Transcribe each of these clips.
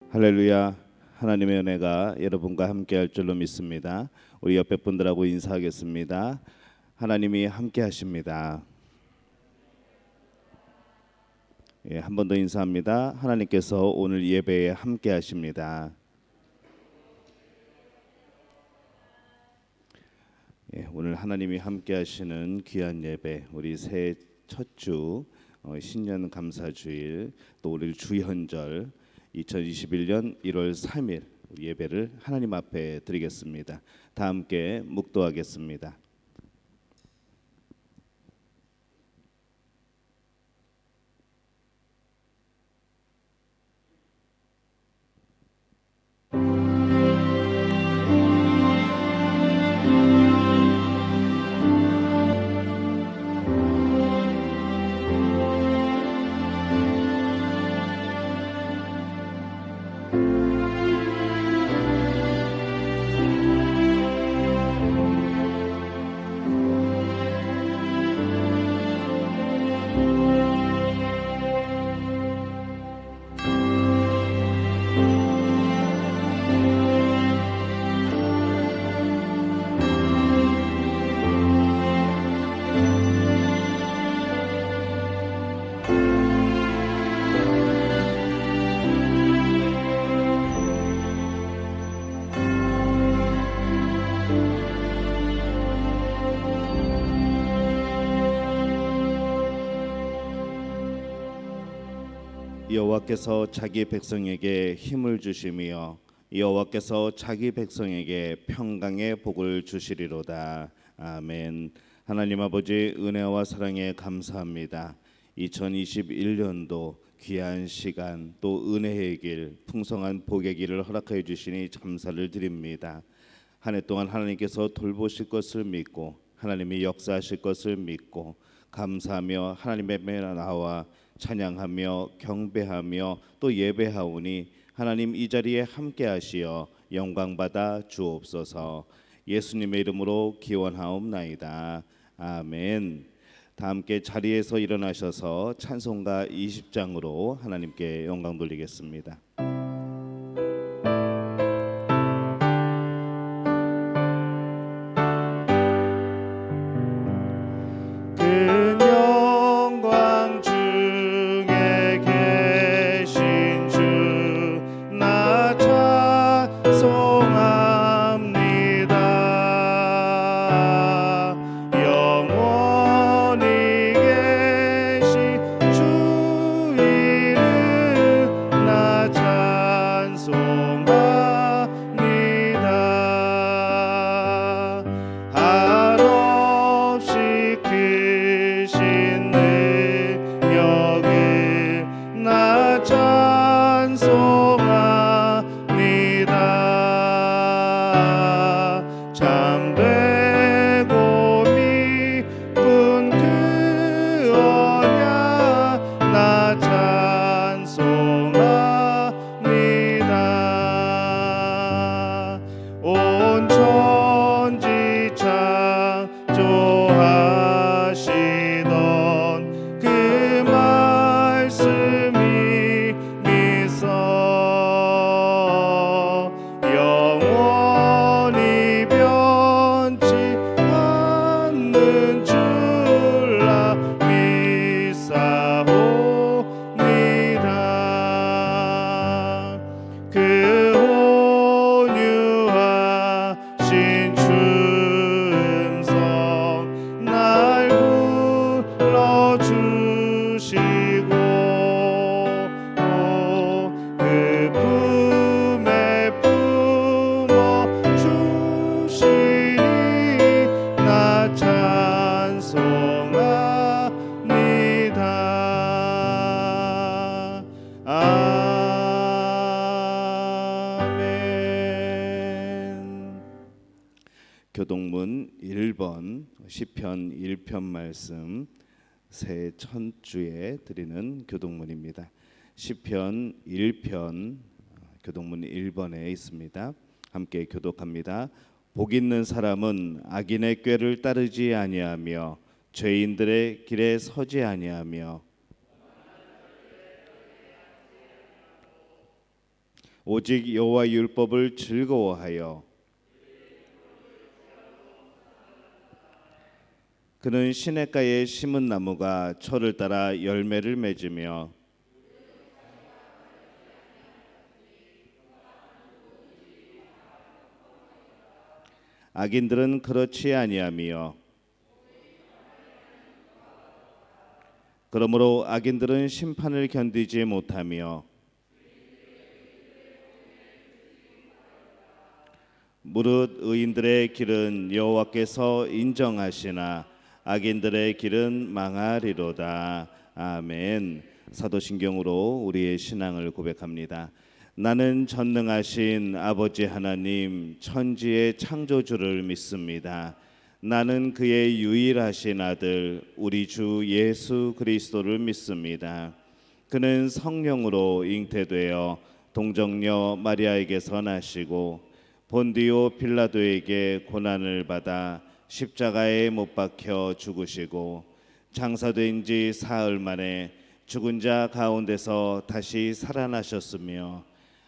할렐루야. 하나님의 은혜가 여러분과 함께 할 줄로 믿습니다. 우리 옆에 분들하고 인사하겠습니다. 하나님이 함께 하십니다. 한 번 더 인사합니다. 하나님께서 오늘 예배에 함께 하십니다. 오늘 하나님이 함께 하시는 귀한 예배, 우리 새해 첫 주 신년 감사주일, 또 우리 주현절 2021년 1월 3일 예배를 하나님 앞에 드리겠습니다. 다 함께 묵도하겠습니다. 여호와께서 자기 백성에게 힘을 주시며 여호와께서 자기 백성에게 평강의 복을 주시리로다. 아멘. 하나님 아버지, 은혜와 사랑에 감사합니다. 2021년도 귀한 시간, 또 은혜의 길, 풍성한 복의 길을 허락하여 주시니 감사를 드립니다. 한 해 동안 하나님께서 돌보실 것을 믿고 하나님이 역사하실 것을 믿고 감사하며 하나님의 앞에 나와 찬양하며 경배하며 또 예배하오니 하나님 이 자리에 함께 하시어 영광 받아 주옵소서. 예수님의 이름으로 기원하옵나이다. 아멘. 다 함께 자리에서 일어나셔서 찬송가 20장으로 하나님께 영광 돌리겠습니다. 교동문 1번 시편 1편 말씀 새해 첫 주에 드리는 교동문입니다. 시편 1편 교동문 1번에 있습니다. 함께 교독합니다. 복 있는 사람은 악인의 꾀를 따르지 아니하며 죄인들의 길에 서지 아니하며 오직 여호와 율법을 즐거워하여 그는 시냇가에 심은 나무가 철을 따라 열매를 맺으며 악인들은 그렇지 아니하며 그러므로 악인들은 심판을 견디지 못하며 무릇 의인들의 길은 여호와께서 인정하시나 악인들의 길은 망하리로다. 아멘. 사도신경으로 우리의 신앙을 고백합니다. 나는 전능하신 아버지 하나님 천지의 창조주를 믿습니다. 나는 그의 유일하신 아들 우리 주 예수 그리스도를 믿습니다. 그는 성령으로 잉태되어 동정녀 마리아에게서 나시고 본디오 빌라도에게 고난을 받아 십자가에 못 박혀 죽으시고 장사된 지 사흘 만에 죽은 자 가운데서 다시 살아나셨으며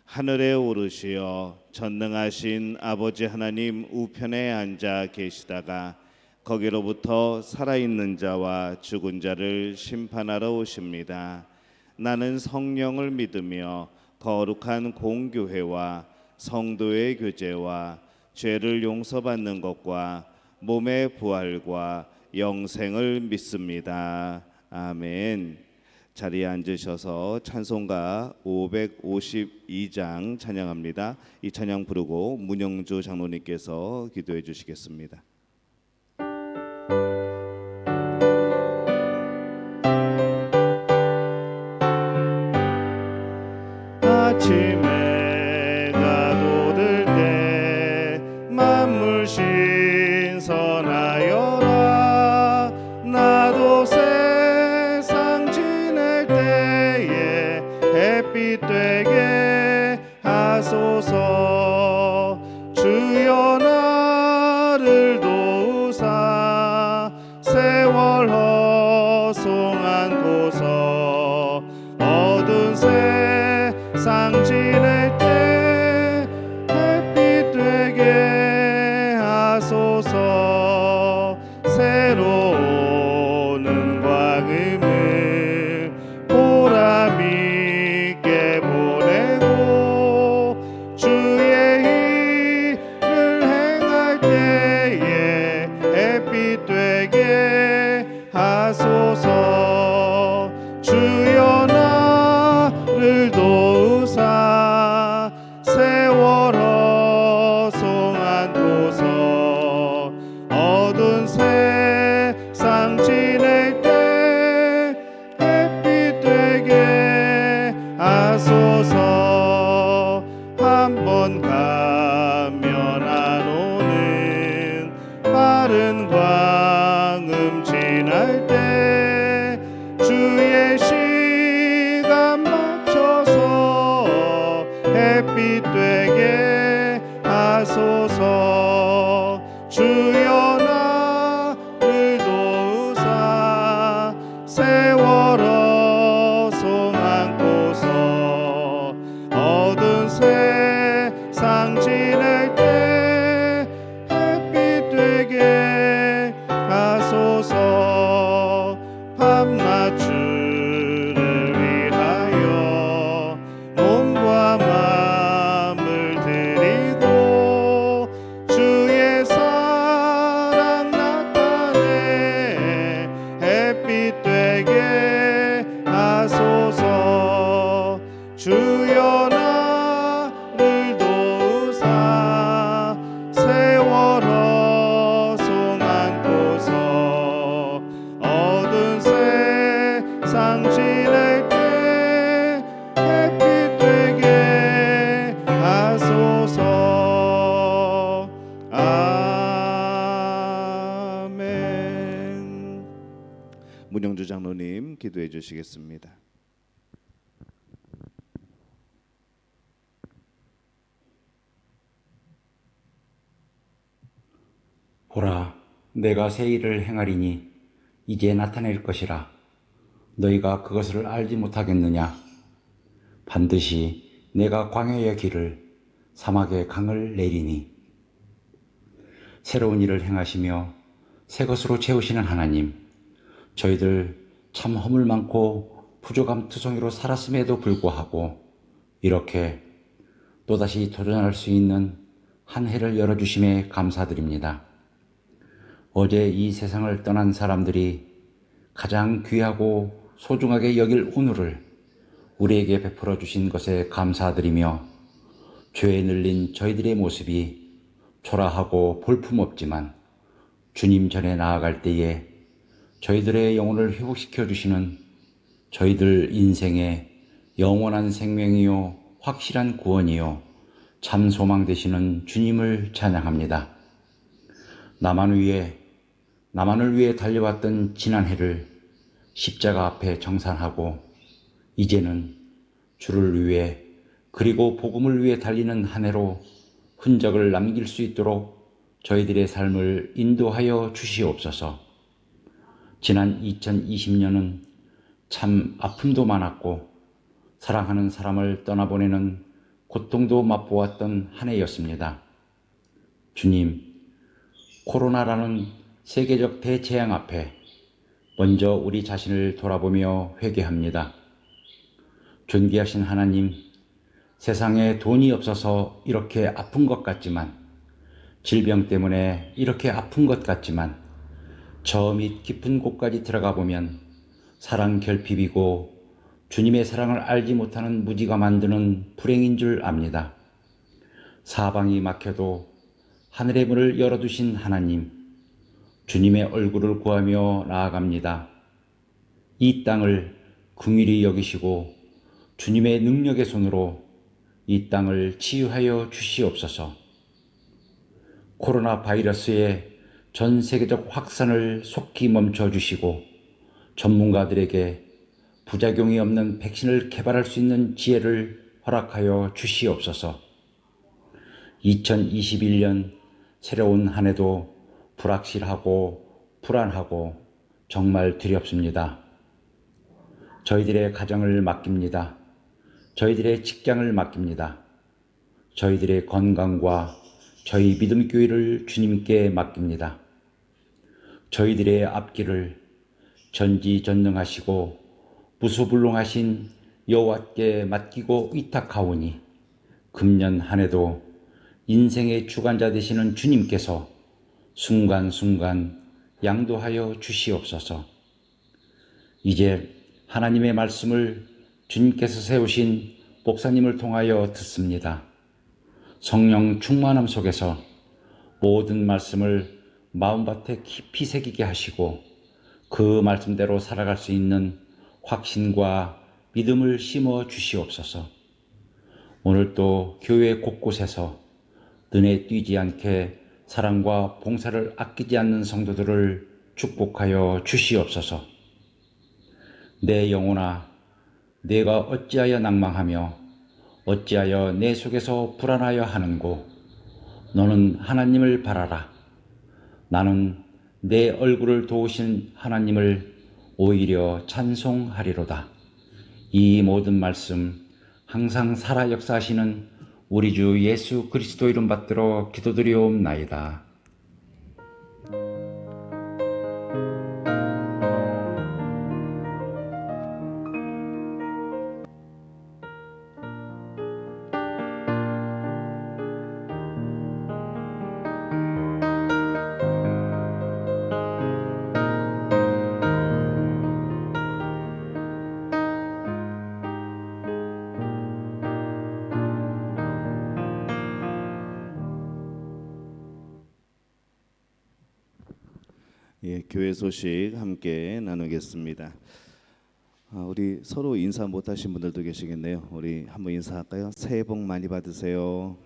하늘에 오르시어 전능하신 아버지 하나님 우편에 앉아 계시다가 거기로부터 살아있는 자와 죽은 자를 심판하러 오십니다. 나는 성령을 믿으며 거룩한 공교회와 성도의 교제와 죄를 용서받는 것과 몸의 부활과 영생을 믿습니다. 아멘. 자리에 앉으셔서 찬송가 552장 찬양합니다. 이 찬양 부르고 문영주 장로님께서 기도해 주시겠습니다. 아침에 돋을 때 만물 신선하여라. 나도 세상 지낼 때에 햇빛 되게 하소서. 주여 나를 도우사 세월 허송한고서 어두운 세상 지낼 때 햇빛 되게 하소서. 새로운 광음을 보람 있게 보내고 주의 일을 행할 때에 햇빛 되게 하소서. 주여 나를 도우사 세월 허송한고서 어두운 세상 지낼 때 햇빛 되게 하소서. 한 번 가면 안 오는 빠른 광음 지날 때 주의 시간 맞춰서 햇빛 되게 하소서. 주여 나를 도우사 세월 허송한고서 어두운 세상 지낼 때 햇빛 되게 하소서. 밤낮 주를 위하여 몸과 마음을 드리고 주의 사랑 나타내 햇빛 되게 하소서. 주여 나를 도우사 세월 허송한고서 어두운 세상 지낼 때 햇빛 되게 하소서. 아멘. 문영주 장로님 기도해 주시겠습니다. 보라, 내가 새 일을 행하리니 이제 나타낼 것이라. 너희가 그것을 알지 못하겠느냐? 반드시 내가 광야의 길을 사막의 강을 내리니. 새로운 일을 행하시며 새 것으로 채우시는 하나님, 저희들 참 허물 많고 부족함 투성이로 살았음에도 불구하고 이렇게 또다시 도전할 수 있는 한 해를 열어주심에 감사드립니다. 어제 이 세상을 떠난 사람들이 가장 귀하고 소중하게 여길 오늘을 우리에게 베풀어 주신 것에 감사드리며 죄에 늘린 저희들의 모습이 초라하고 볼품없지만 주님 전에 나아갈 때에 저희들의 영혼을 회복시켜 주시는 저희들 인생의 영원한 생명이요 확실한 구원이요 참 소망 되시는 주님을 찬양합니다. 나만을 위해 달려왔던 지난 해를 십자가 앞에 정산하고 이제는 주를 위해 그리고 복음을 위해 달리는 한 해로 흔적을 남길 수 있도록 저희들의 삶을 인도하여 주시옵소서. 지난 2020년은 참 아픔도 많았고 사랑하는 사람을 떠나보내는 고통도 맛보았던 한 해였습니다. 주님, 코로나라는 세계적 대재앙 앞에 먼저 우리 자신을 돌아보며 회개합니다. 존귀하신 하나님, 세상에 돈이 없어서 이렇게 아픈 것 같지만, 질병 때문에 이렇게 아픈 것 같지만, 저 밑 깊은 곳까지 들어가 보면 사랑 결핍이고 주님의 사랑을 알지 못하는 무지가 만드는 불행인 줄 압니다. 사방이 막혀도 하늘의 문을 열어두신 하나님, 주님의 얼굴을 구하며 나아갑니다. 이 땅을 긍휼히 여기시고 주님의 능력의 손으로 이 땅을 치유하여 주시옵소서. 코로나 바이러스의 전 세계적 확산을 속히 멈춰 주시고 전문가들에게 부작용이 없는 백신을 개발할 수 있는 지혜를 허락하여 주시옵소서. 2021년 새로운 한 해도 불확실하고 불안하고 정말 두렵습니다. 저희들의 가정을 맡깁니다. 저희들의 직장을 맡깁니다. 저희들의 건강과 저희 믿음교회를 주님께 맡깁니다. 저희들의 앞길을 전지전능하시고 무소불능하신 여호와께 맡기고 위탁하오니 금년 한 해도 인생의 주관자 되시는 주님께서 순간순간 양도하여 주시옵소서. 이제 하나님의 말씀을 주님께서 세우신 목사님을 통하여 듣습니다. 성령 충만함 속에서 모든 말씀을 마음밭에 깊이 새기게 하시고 그 말씀대로 살아갈 수 있는 확신과 믿음을 심어 주시옵소서. 오늘 또 교회 곳곳에서 눈에 띄지 않게 사랑과 봉사를 아끼지 않는 성도들을 축복하여 주시옵소서. 내 영혼아, 내가 어찌하여 낭망하며 어찌하여 내 속에서 불안하여 하는고? 너는 하나님을 바라라. 나는 내 얼굴을 도우신 하나님을 오히려 찬송하리로다. 이 모든 말씀 항상 살아 역사하시는 우리 주 예수 그리스도 이름 받들어 기도드리옵나이다. 예, 교회 소식 함께 나누겠습니다. 우리 서로 인사 못하신 분들도 계시겠네요. 우리 한번 인사할까요? 새해 복 많이 받으세요.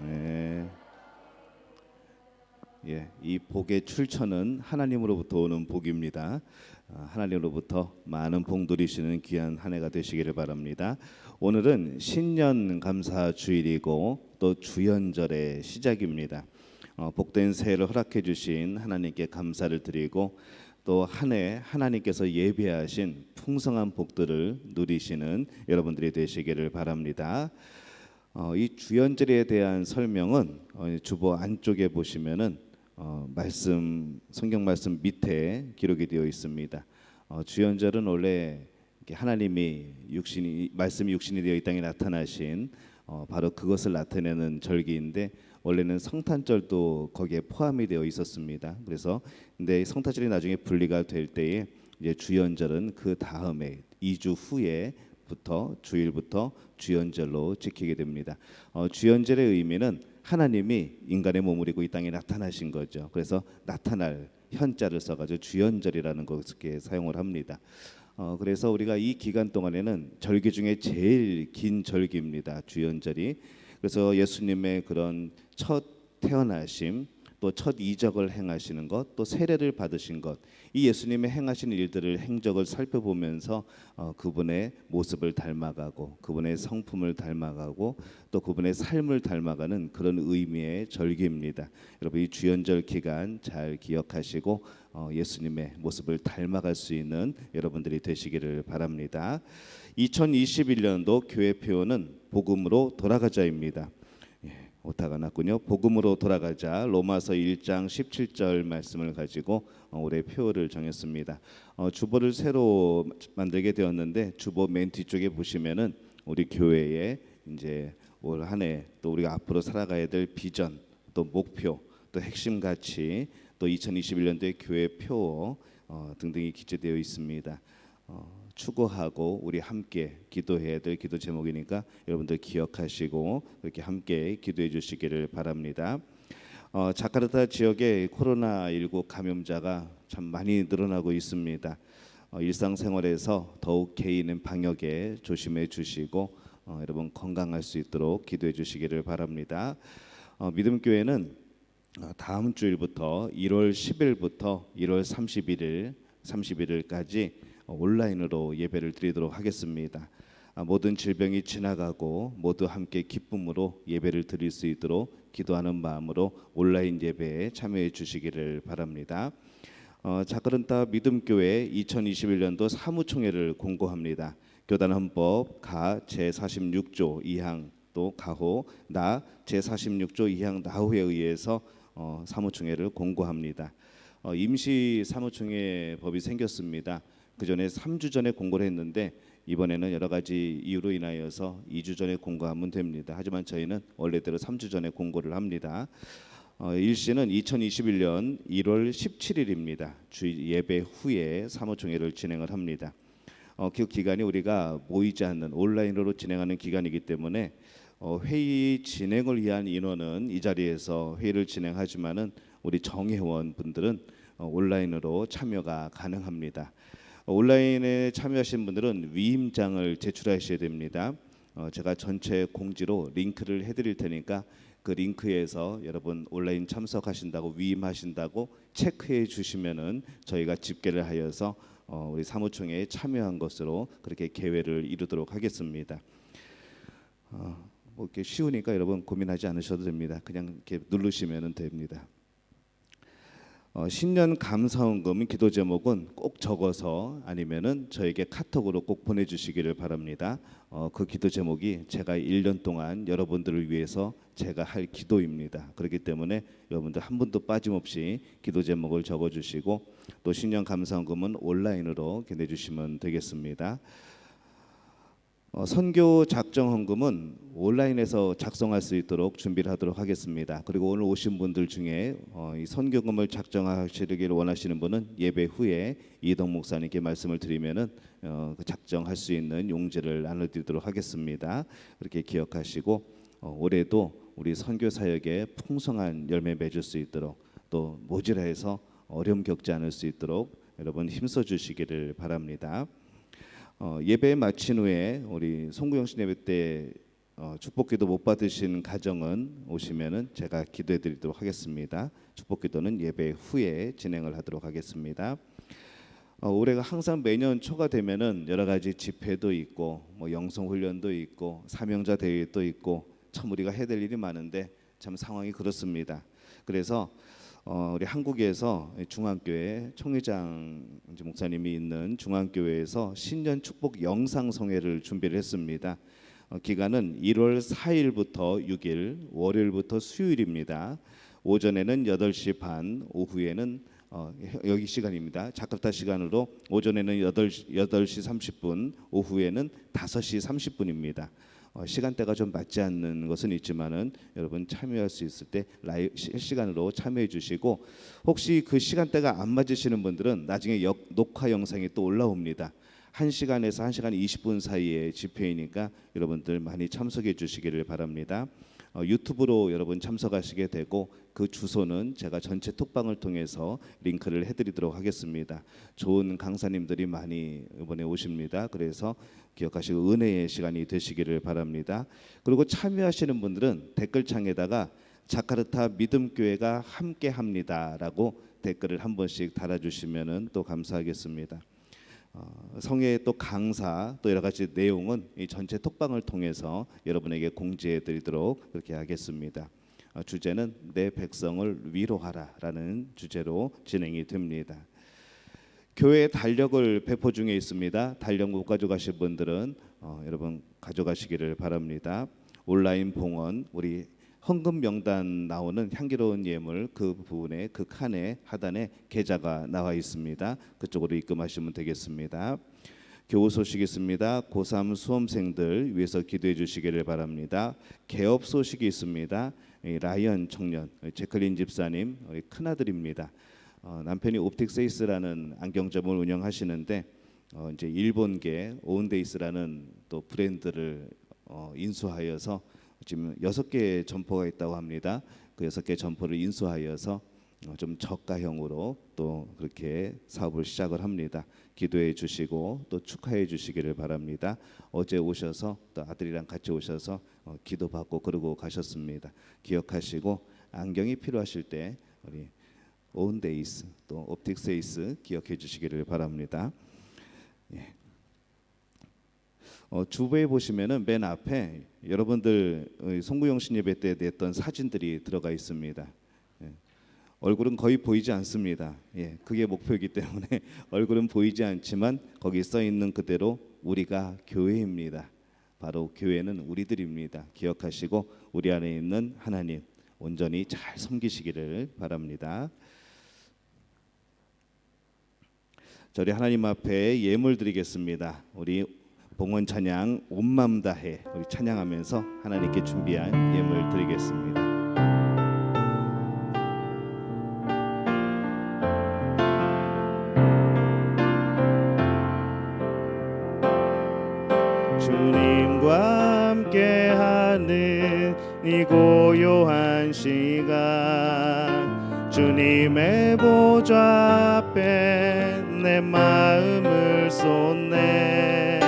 네. 예, 이 복의 출처는 하나님으로부터 오는 복입니다. 하나님으로부터 많은 복 누리시는 귀한 한 해가 되시기를 바랍니다. 오늘은 신년 감사 주일이고 또 주연절의 시작입니다. 복된 새해를 허락해 주신 하나님께 감사를 드리고 또 한 해 하나님께서 예비하신 풍성한 복들을 누리시는 여러분들이 되시기를 바랍니다. 이 주연절에 대한 설명은 주보 안쪽에 보시면은 성경 말씀 밑에 기록이 되어 있습니다. 주연절은 원래 하나님이 말씀이 육신이 되어 이 땅에 나타나신 바로 그것을 나타내는 절기인데, 원래는 성탄절도 거기에 포함이 되어 있었습니다. 그래서 근데 성탄절이 나중에 분리가 될 때에 이제 주연절은 그 다음에 2주 후에부터 주일부터 주연절로 지키게 됩니다. 주연절의 의미는 하나님이 인간의 몸을 입고 이 땅에 나타나신 거죠. 그래서 나타날 현자를 써가지고 주연절이라는 것을 사용을 합니다. 그래서 우리가 이 기간 동안에는 절기 중에 제일 긴 절기입니다. 주연절이. 그래서 예수님의 그런 첫 태어나심, 또 첫 이적을 행하시는 것, 또 세례를 받으신 것, 이 예수님의 행하신 일들을 행적을 살펴보면서 그분의 모습을 닮아가고 그분의 성품을 닮아가고 또 그분의 삶을 닮아가는 그런 의미의 절기입니다. 여러분 이 주연절 기간 잘 기억하시고 예수님의 모습을 닮아갈 수 있는 여러분들이 되시기를 바랍니다. 2021년도 교회 표어는 복음으로 돌아가자입니다. 오타가 났군요. 복음으로 돌아가자. 로마서 1장 17절 말씀을 가지고 올해 표어를 정했습니다. 주보를 새로 만들게 되었는데 주보 맨 뒤쪽에 보시면은 우리 교회에 이제 올 한 해 또 우리가 앞으로 살아가야 될 비전, 또 목표, 또 핵심 가치, 또 2021년도의 교회 표어 등등이 기재되어 있습니다. 추구하고 우리 함께 기도해야 될 기도 제목이니까 여러분들 기억하시고 그렇게 함께 기도해 주시기를 바랍니다. 자카르타 지역에 코로나19 감염자가 참 많이 늘어나고 있습니다. 일상생활에서 더욱 개인은 방역에 조심해 주시고 여러분 건강할 수 있도록 기도해 주시기를 바랍니다. 믿음교회는 다음 주일부터 1월 10일부터 1월 31일까지 온라인으로 예배를 드리도록 하겠습니다. 모든 질병이 지나가고 모두 함께 기쁨으로 예배를 드릴 수 있도록 기도하는 마음으로 온라인 예배에 참여해 주시기를 바랍니다. 자카르타 믿음교회 2021년도 사무총회를 공고합니다. 교단헌법 가 제46조 2항 또 가호 나 제46조 2항 나호에 의해서 사무총회를 공고합니다. 임시 사무총회 법이 생겼습니다. 그 전에 3주 전에 공고를 했는데 이번에는 여러 가지 이유로 인하여서 2주 전에 공고하면 됩니다. 하지만 저희는 원래대로 3주 전에 공고를 합니다. 일시는 2021년 1월 17일입니다. 주일 예배 후에 사무총회를 진행을 합니다. 그 기간이 우리가 모이지 않는 온라인으로 진행하는 기간이기 때문에 회의 진행을 위한 인원은 이 자리에서 회의를 진행하지만은 우리 정회원 분들은 온라인으로 참여가 가능합니다. 온라인에 참여하신 분들은 위임장을 제출하셔야 됩니다. 제가 전체 공지로 링크를 해드릴 테니까 그 링크에서 여러분 온라인 참석하신다고 위임하신다고 체크해 주시면은 저희가 집계를 하여서 우리 사무총회에 참여한 것으로 그렇게 계획을 이루도록 하겠습니다. 뭐 이렇게 쉬우니까 여러분 고민하지 않으셔도 됩니다. 그냥 이렇게 누르시면 됩니다. 신년 감사원금 기도 제목은 꼭 적어서 아니면은 저에게 카톡으로 꼭 보내주시기를 바랍니다. 그 기도 제목이 제가 1년 동안 여러분들을 위해서 제가 할 기도입니다. 그렇기 때문에 여러분들 한 분도 빠짐없이 기도 제목을 적어주시고 또 신년 감사원금은 온라인으로 내주시면 되겠습니다. 선교 작정 헌금은 온라인에서 작성할 수 있도록 준비를 하도록 하겠습니다. 그리고 오늘 오신 분들 중에 이 선교금을 작정하시기를 원하시는 분은 예배 후에 이동 목사님께 말씀을 드리면은 작정할 수 있는 용지를 나눠드리도록 하겠습니다. 그렇게 기억하시고 올해도 우리 선교 사역에 풍성한 열매 맺을 수 있도록 또 모질라해서 어려움 겪지 않을 수 있도록 여러분 힘써 주시기를 바랍니다. 예배 마친 후에 우리 송구영 씨 예배 때 축복기도 못 받으신 가정은 오시면은 제가 기도해드리도록 하겠습니다. 축복기도는 예배 후에 진행을 하도록 하겠습니다. 올해가 항상 매년 초가 되면은 여러 가지 집회도 있고 뭐 영성 훈련도 있고 사명자 대회도 있고 참 우리가 해야 될 일이 많은데 참 상황이 그렇습니다. 그래서 우리 한국에서 중앙교회 총회장 목사님이 있는 중앙교회에서 신년 축복 영상 성회를 준비를 했습니다. 기간은 1월 4일부터 6일, 월요일부터 수요일입니다. 오전에는 8시 반, 오후에는 여기 시간입니다. 자카르타 시간으로 오전에는 8시 30분, 오후에는 5시 30분입니다. 시간대가 좀 맞지 않는 것은 있지만은 여러분 참여할 수 있을 때 실시간으로 참여해 주시고, 혹시 그 시간대가 안 맞으시는 분들은 나중에 녹화 영상이 또 올라옵니다. 1시간에서 1시간 20분 사이의 집회이니까 여러분들 많이 참석해 주시기를 바랍니다. 유튜브로 여러분 참석하시게 되고, 그 주소는 제가 전체 톡방을 통해서 링크를 해드리도록 하겠습니다. 좋은 강사님들이 많이 이번에 오십니다. 그래서 기억하시고 은혜의 시간이 되시기를 바랍니다. 그리고 참여하시는 분들은 댓글창에다가 자카르타 믿음교회가 함께합니다라고 댓글을 한 번씩 달아주시면 또 감사하겠습니다. 성회 또 강사 또 여러 가지 내용은 이 전체 톡방을 통해서 여러분에게 공지해드리도록 그렇게 하겠습니다. 주제는 내 백성을 위로하라라는 주제로 진행이 됩니다. 교회 달력을 배포 중에 있습니다. 달력 못 가져가실 분들은 여러분 가져가시기를 바랍니다. 온라인 봉헌, 우리 헌금 명단 나오는 향기로운 예물 그 부분에 그 칸에 하단에 계좌가 나와 있습니다. 그쪽으로 입금하시면 되겠습니다. 교우 소식이 있습니다. 고3 수험생들 위해서 기도해 주시기를 바랍니다. 개업 소식이 있습니다. 라이언 청년 제클린 집사님 큰아들입니다. 남편이 옵틱세이스라는 안경점을 운영하시는데 이제 일본계 오운데이스라는 또 브랜드를 인수하여서 지금 6개의 점포가 있다고 합니다. 그 6개 점포를 인수하여서 좀 저가형으로 또 그렇게 사업을 시작을 합니다. 기도해 주시고 또 축하해 주시기를 바랍니다. 어제 오셔서 또 아들이랑 같이 오셔서 기도받고 그러고 가셨습니다. 기억하시고 안경이 필요하실 때 우리 오운데이스 또 옵틱세이스 기억해 주시기를 바랍니다. 예. 주부에 보시면은 맨 앞에 여러분들 송구영신 예배 때 냈던 사진들이 들어가 있습니다. 예. 얼굴은 거의 보이지 않습니다. 예, 그게 목표이기 때문에 얼굴은 보이지 않지만 거기 써 있는 그대로 우리가 교회입니다. 바로 교회는 우리들입니다. 기억하시고 우리 안에 있는 하나님 온전히 잘 섬기시기를 바랍니다. 저희 하나님 앞에 예물 드리겠습니다. 우리 봉헌 찬양 온 맘 다해 우리 찬양하면서 하나님께 준비한 예물 드리겠습니다. 주님과 함께하는 이 고요한 시간, 주님의 보좌 앞에 내 마음을 쏟네.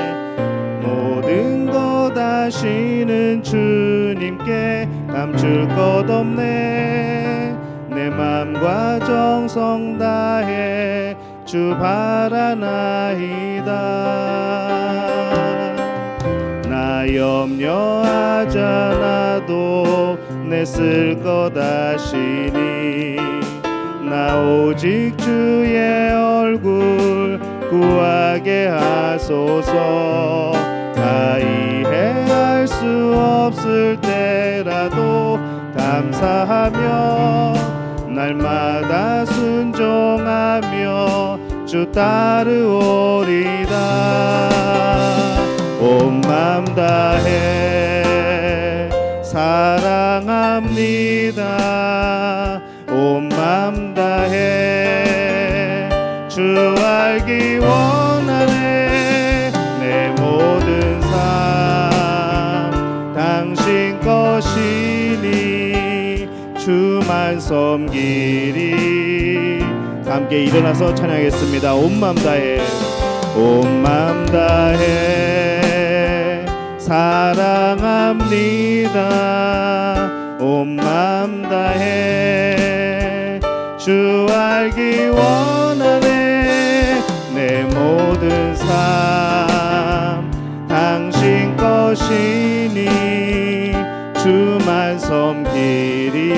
모든 것 아시는 주님께 감출 것 없네. 내 맘과 정성 다해 주 바라나이다. 나 염려하지 않아도 내 쓸 것 아시니. 나 오직 주의 얼굴 구하게 하소서. 다 이해할 수 없을 때라도 감사하며 날마다 순종하며 주 따르오리다. 온 맘 다해 사랑합니다. 온 맘 다해 주 알기 원하네. 내 모든 삶 당신 것이니 주만 섬기리. 함께 일어나서 찬양하겠습니다. 온 맘 다해 온 맘 다해 사랑합니다. 온 맘 다해 주 알기 원하네. 내 모든 삶 당신 것이니 주만 섬기리.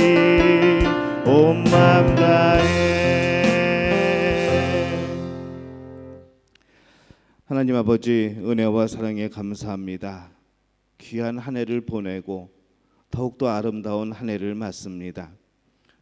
온 온 마음 다해. 하나님 아버지, 은혜와 사랑에 감사합니다. 귀한 한 해를 보내고 더욱더 아름다운 한 해를 맞습니다.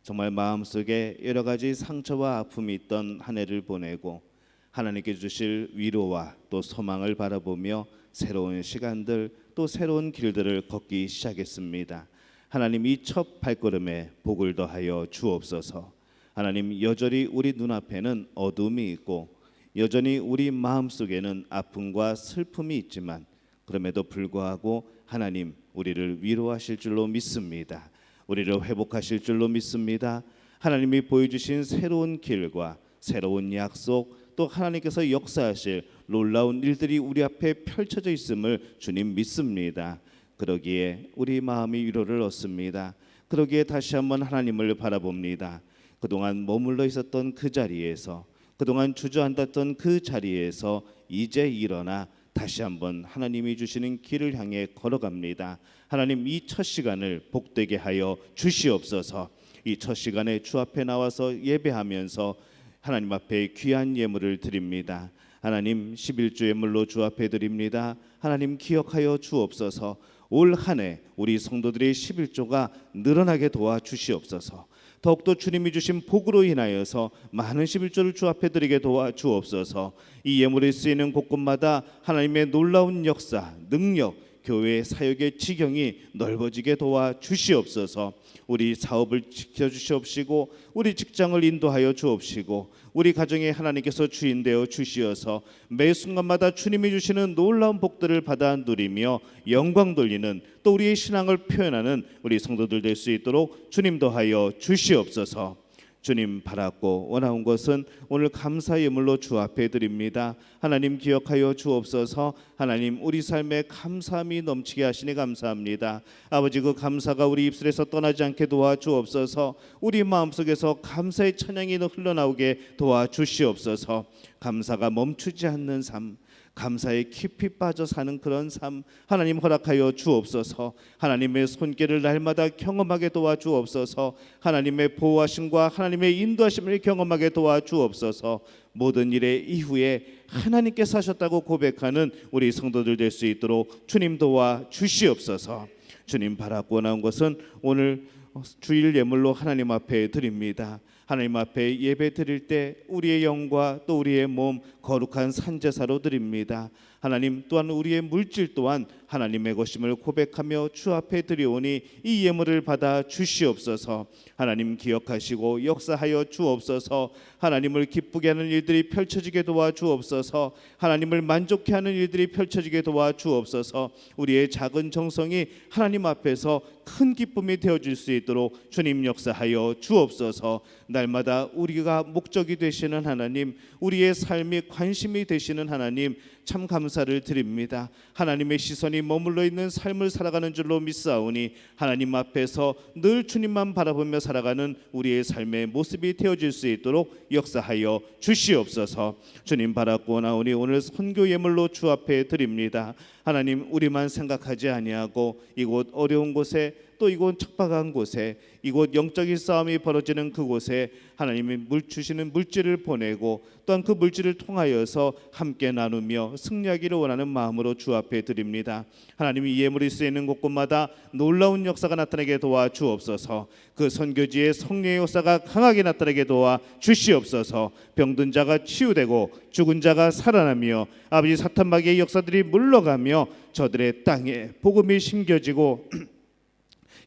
정말 마음속에 여러 가지 상처와 아픔이 있던 한 해를 보내고 하나님께 주실 위로와 또 소망을 바라보며 새로운 시간들 또 새로운 길들을 걷기 시작했습니다. 하나님, 이 첫 발걸음에 복을 더하여 주옵소서. 하나님, 여전히 우리 눈앞에는 어둠이 있고 여전히 우리 마음속에는 아픔과 슬픔이 있지만 그럼에도 불구하고 하나님, 우리를 위로하실 줄로 믿습니다. 우리를 회복하실 줄로 믿습니다. 하나님이 보여주신 새로운 길과 새로운 약속, 또 하나님께서 역사하실 놀라운 일들이 우리 앞에 펼쳐져 있음을 주님 믿습니다. 그러기에 우리 마음이 위로를 얻습니다. 그러기에 다시 한번 하나님을 바라봅니다. 그동안 머물러 있었던 그 자리에서, 그동안 주저앉았던 그 자리에서 이제 일어나 다시 한번 하나님이 주시는 길을 향해 걸어갑니다. 하나님, 이 첫 시간을 복되게 하여 주시옵소서. 이 첫 시간에 주 앞에 나와서 예배하면서 하나님 앞에 귀한 예물을 드립니다. 하나님, 11조 예물로 주 앞에 드립니다. 하나님, 기억하여 주옵소서. 올 한 해 우리 성도들의 11조가 늘어나게 도와주시옵소서. 더욱더 주님이 주신 복으로 인하여서 많은 11조를 주 앞에 드리게 도와주옵소서. 이 예물이 쓰이는 곳곳마다 하나님의 놀라운 역사, 능력, 교회의 사역의 지경이 넓어지게 도와주시옵소서. 우리 사업을 지켜주시옵시고 우리 직장을 인도하여 주옵시고 우리 가정에 하나님께서 주인 되어 주시어서 매 순간마다 주님이 주시는 놀라운 복들을 받아 누리며 영광 돌리는, 또 우리의 신앙을 표현하는 우리 성도들 될 수 있도록 주님 더하여 주시옵소서. 주님, 바랐고 원하온 것은 오늘 감사 예물로 주 앞에 드립니다. 하나님, 기억하여 주옵소서. 하나님, 우리 삶에 감사함이 넘치게 하시니 감사합니다. 아버지, 그 감사가 우리 입술에서 떠나지 않게 도와주옵소서. 우리 마음속에서 감사의 찬양이 흘러나오게 도와주시옵소서. 감사가 멈추지 않는 삶, 감사에 깊이 빠져 사는 그런 삶 하나님 허락하여 주옵소서. 하나님의 손길을 날마다 경험하게 도와주옵소서. 하나님의 보호하심과 하나님의 인도하심을 경험하게 도와주옵소서. 모든 일의 이후에 하나님께서 하셨다고 고백하는 우리 성도들 될 수 있도록 주님 도와주시옵소서. 주님, 바라고 나온 것은 오늘 주일 예물로 하나님 앞에 드립니다. 하나님 앞에 예배 드릴 때 우리의 영과 또 우리의 몸 거룩한 산제사로 드립니다. 하나님, 또한 우리의 물질 또한 하나님의 것임을 고백하며 주 앞에 드리오니 이 예물을 받아 주시옵소서. 하나님, 기억하시고 역사하여 주옵소서. 하나님을 기쁘게 하는 일들이 펼쳐지게 도와주옵소서. 하나님을 만족케 하는 일들이 펼쳐지게 도와주옵소서. 우리의 작은 정성이 하나님 앞에서 큰 기쁨이 되어질 수 있도록 주님 역사하여 주옵소서. 날마다 우리가 목적이 되시는 하나님, 우리의 삶이 관심이 되시는 하나님, 참 감사를 드립니다. 하나님의 시선이 머물러 있는 삶을 살아가는 줄로 믿사오니 하나님 앞에서 늘 주님만 바라보며 살아가는 우리의 삶의 모습이 되어질 수 있도록 역사하여 주시옵소서. 주님, 바라고 나오니 오늘 선교 예물로 주 앞에 드립니다. 하나님, 우리만 생각하지 아니하고 이곳 어려운 곳에, 또 이곳 척박한 곳에, 이곳 영적인 싸움이 벌어지는 그곳에 하나님이 주시는 물질을 보내고 또한 그 물질을 통하여서 함께 나누며 승리하기를 원하는 마음으로 주 앞에 드립니다. 하나님이 이 예물이 쓰이는 곳곳마다 놀라운 역사가 나타나게 도와 주옵소서. 그 선교지의 성령의 역사가 강하게 나타나게 도와 주시옵소서. 병든 자가 치유되고 죽은 자가 살아나며 아버지, 사탄 마귀의 역사들이 물러가며 저들의 땅에 복음이 심겨지고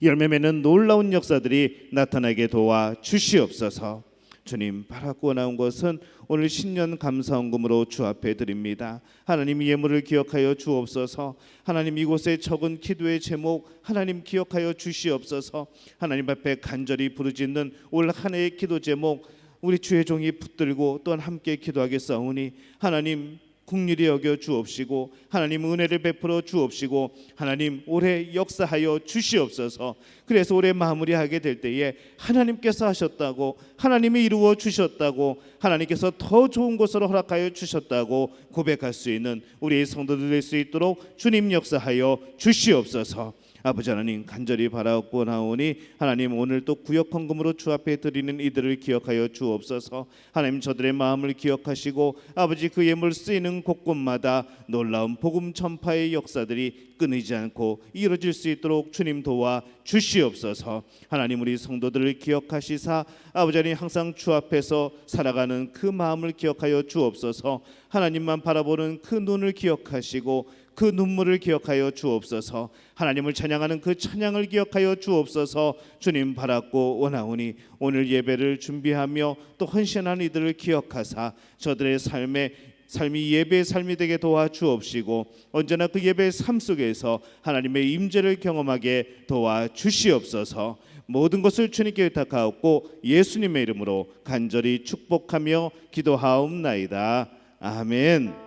열매 맺는 놀라운 역사들이 나타나게 도와 주시옵소서. 주님, 바라고 나온 것은 오늘 신년 감사헌금으로 주 앞에 드립니다. 하나님, 예물을 기억하여 주옵소서. 하나님, 이곳에 적은 기도의 제목 하나님 기억하여 주시옵소서. 하나님 앞에 간절히 부르짖는 올 한 해의 기도 제목 우리 주의 종이 붙들고 또한 함께 기도하겠사오니 하나님, 긍휼히 여겨 주옵시고 하나님, 은혜를 베풀어 주옵시고 하나님, 올해 역사하여 주시옵소서. 그래서 올해 마무리하게 될 때에 하나님께서 하셨다고, 하나님이 이루어 주셨다고, 하나님께서 더 좋은 것으로 허락하여 주셨다고 고백할 수 있는 우리의 성도들 될 수 있도록 주님 역사하여 주시옵소서. 아버지 하나님 간절히 바라옵고나오니 하나님 오늘 또 구역 헌금으로 주 앞에 드리는 이들을 기억하여 주옵소서. 하나님 저들의 마음을 기억하시고 아버지 그 예물 쓰이는 곳곳마다 놀라운 복음 전파의 역사들이 끊이지 않고 이루어질 수 있도록 주님 도와 주시옵소서. 하나님 우리 성도들을 기억하시사 아버지 하나님 항상 주 앞에서 살아가는 그 마음을 기억하여 주옵소서. 하나님만 바라보는 그 눈을 기억하시고 그 눈물을 기억하여 주옵소서. 하나님을 찬양하는 그 찬양을 기억하여 주옵소서. 주님 바랐고 원하오니 오늘 예배를 준비하며 또 헌신한 이들을 기억하사 저들의 삶이 예배의 삶이 되게 도와주옵시고 언제나 그 예배의 삶 속에서 하나님의 임재를 경험하게 도와주시옵소서. 모든 것을 주님께 의탁하옵고 예수님의 이름으로 간절히 축복하며 기도하옵나이다. 아멘.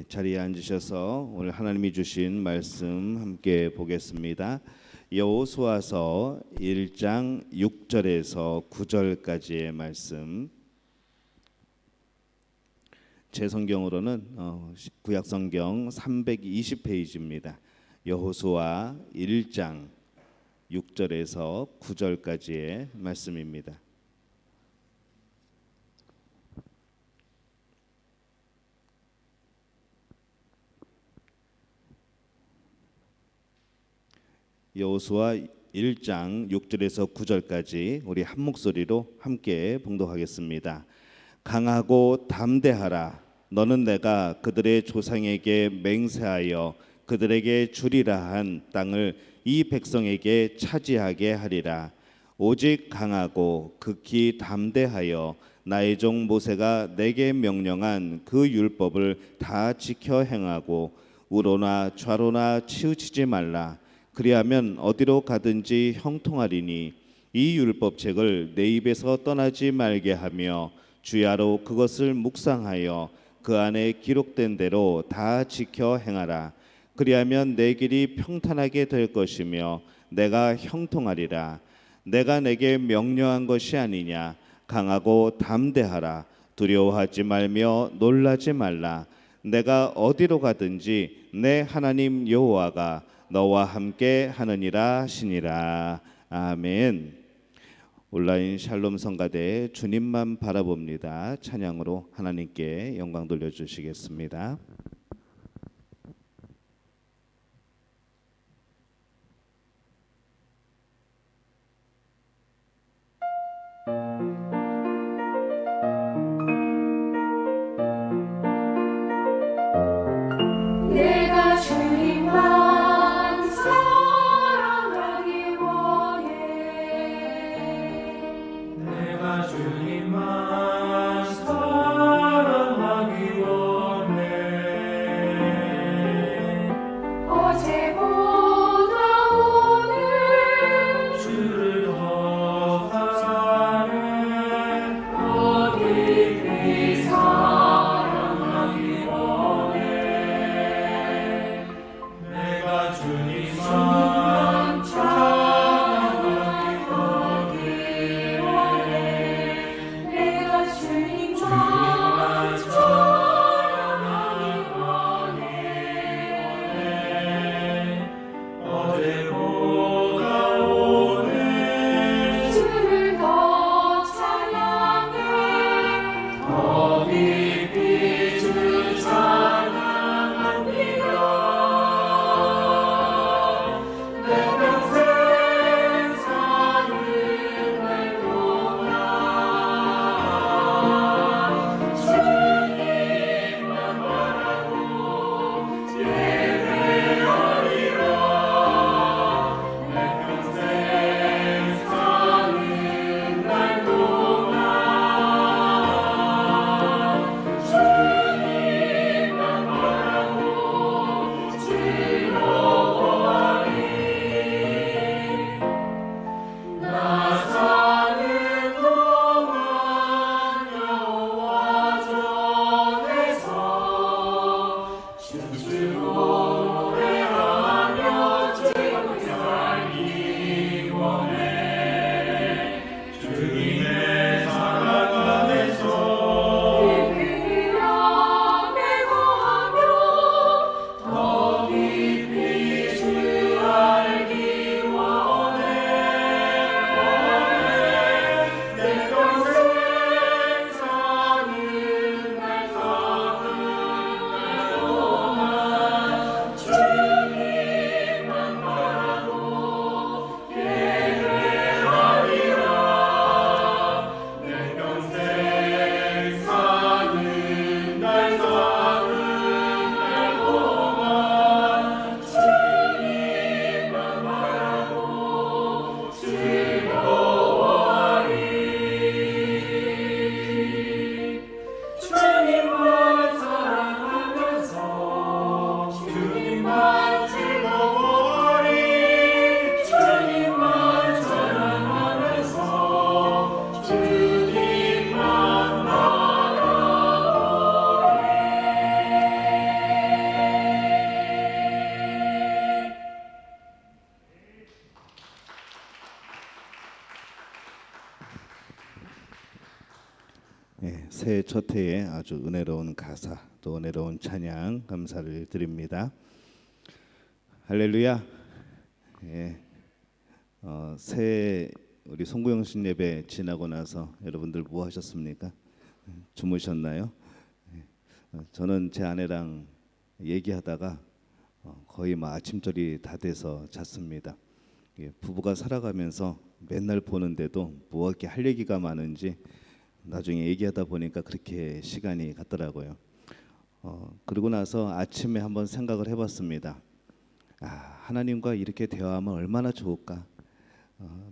자리에 앉으셔서 오늘 하나님이 주신 말씀 함께 보겠습니다. 여호수아서 1장 6절에서 9절까지의 말씀. 제 성경으로는 구약성경 320페이지입니다. 여호수아 1장 6절에서 9절까지의 말씀입니다. 여호수아 1장 6절에서 9절까지 우리 한 목소리로 함께 봉독하겠습니다. 강하고 담대하라. 너는 내가 그들의 조상에게 맹세하여 그들에게 주리라 한 땅을 이 백성에게 차지하게 하리라. 오직 강하고 극히 담대하여 나의 종 모세가 내게 명령한 그 율법을 다 지켜 행하고 우로나 좌로나 치우치지 말라. 그리하면 어디로 가든지 형통하리니 이 율법책을 내 입에서 떠나지 말게 하며 주야로 그것을 묵상하여 그 안에 기록된 대로 다 지켜 행하라. 그리하면 내 길이 평탄하게 될 것이며 내가 형통하리라. 내가 내게 명령한 것이 아니냐. 강하고 담대하라. 두려워하지 말며 놀라지 말라. 내가 어디로 가든지 내 하나님 여호와가 너와 함께 하느니라 하시니라. 아멘. 온라인 샬롬 성가대 주님만 바라봅니다. 찬양으로 하나님께 영광 돌려주시겠습니다. 내가 주님만 사랑하기 원해. 내가 주님만 사랑하기 원해. 어제보다 오늘 주를 더 사랑해. 새해 첫 해에 아주 은혜로운 가사 또 은혜로운 찬양 감사를 드립니다. 할렐루야. 새해 우리 송구영신 예배 지나고 나서 여러분들 뭐 하셨습니까? 주무셨나요? 저는 제 아내랑 얘기하다가 거의 아침절이 다 돼서 잤습니다. 부부가 살아가면서 맨날 보는데도 뭐 이렇게 할 얘기가 많은지 나중에 얘기하다 보니까 그렇게 시간이 갔더라고요. 그러고 나서 아침에 한번 생각을 해봤습니다. 하나님과 이렇게 대화하면 얼마나 좋을까?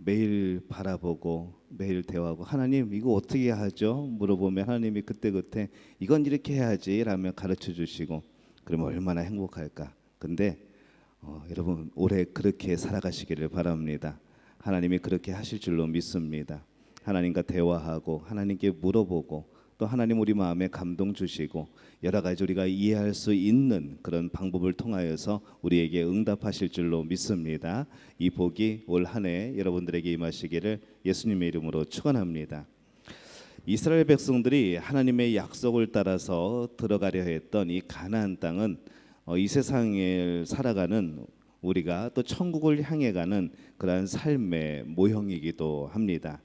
매일 바라보고 매일 대화하고 하나님 이거 어떻게 하죠? 물어보면 하나님이 그때그때 이건 이렇게 해야지 라며 가르쳐 주시고 그러면 얼마나 행복할까? 근데 여러분 올해 그렇게 살아가시기를 바랍니다. 하나님이 그렇게 하실 줄로 믿습니다. 하나님과 대화하고 하나님께 물어보고 또 하나님 우리 마음에 감동 주시고 여러 가지 우리가 이해할 수 있는 그런 방법을 통하여서 우리에게 응답하실 줄로 믿습니다. 이 복이 올 한 해 여러분들에게 임하시기를 예수님의 이름으로 축원합니다. 이스라엘 백성들이 하나님의 약속을 따라서 들어가려 했던 이 가나안 땅은 이 세상을 살아가는 우리가 또 천국을 향해 가는 그러한 삶의 모형이기도 합니다.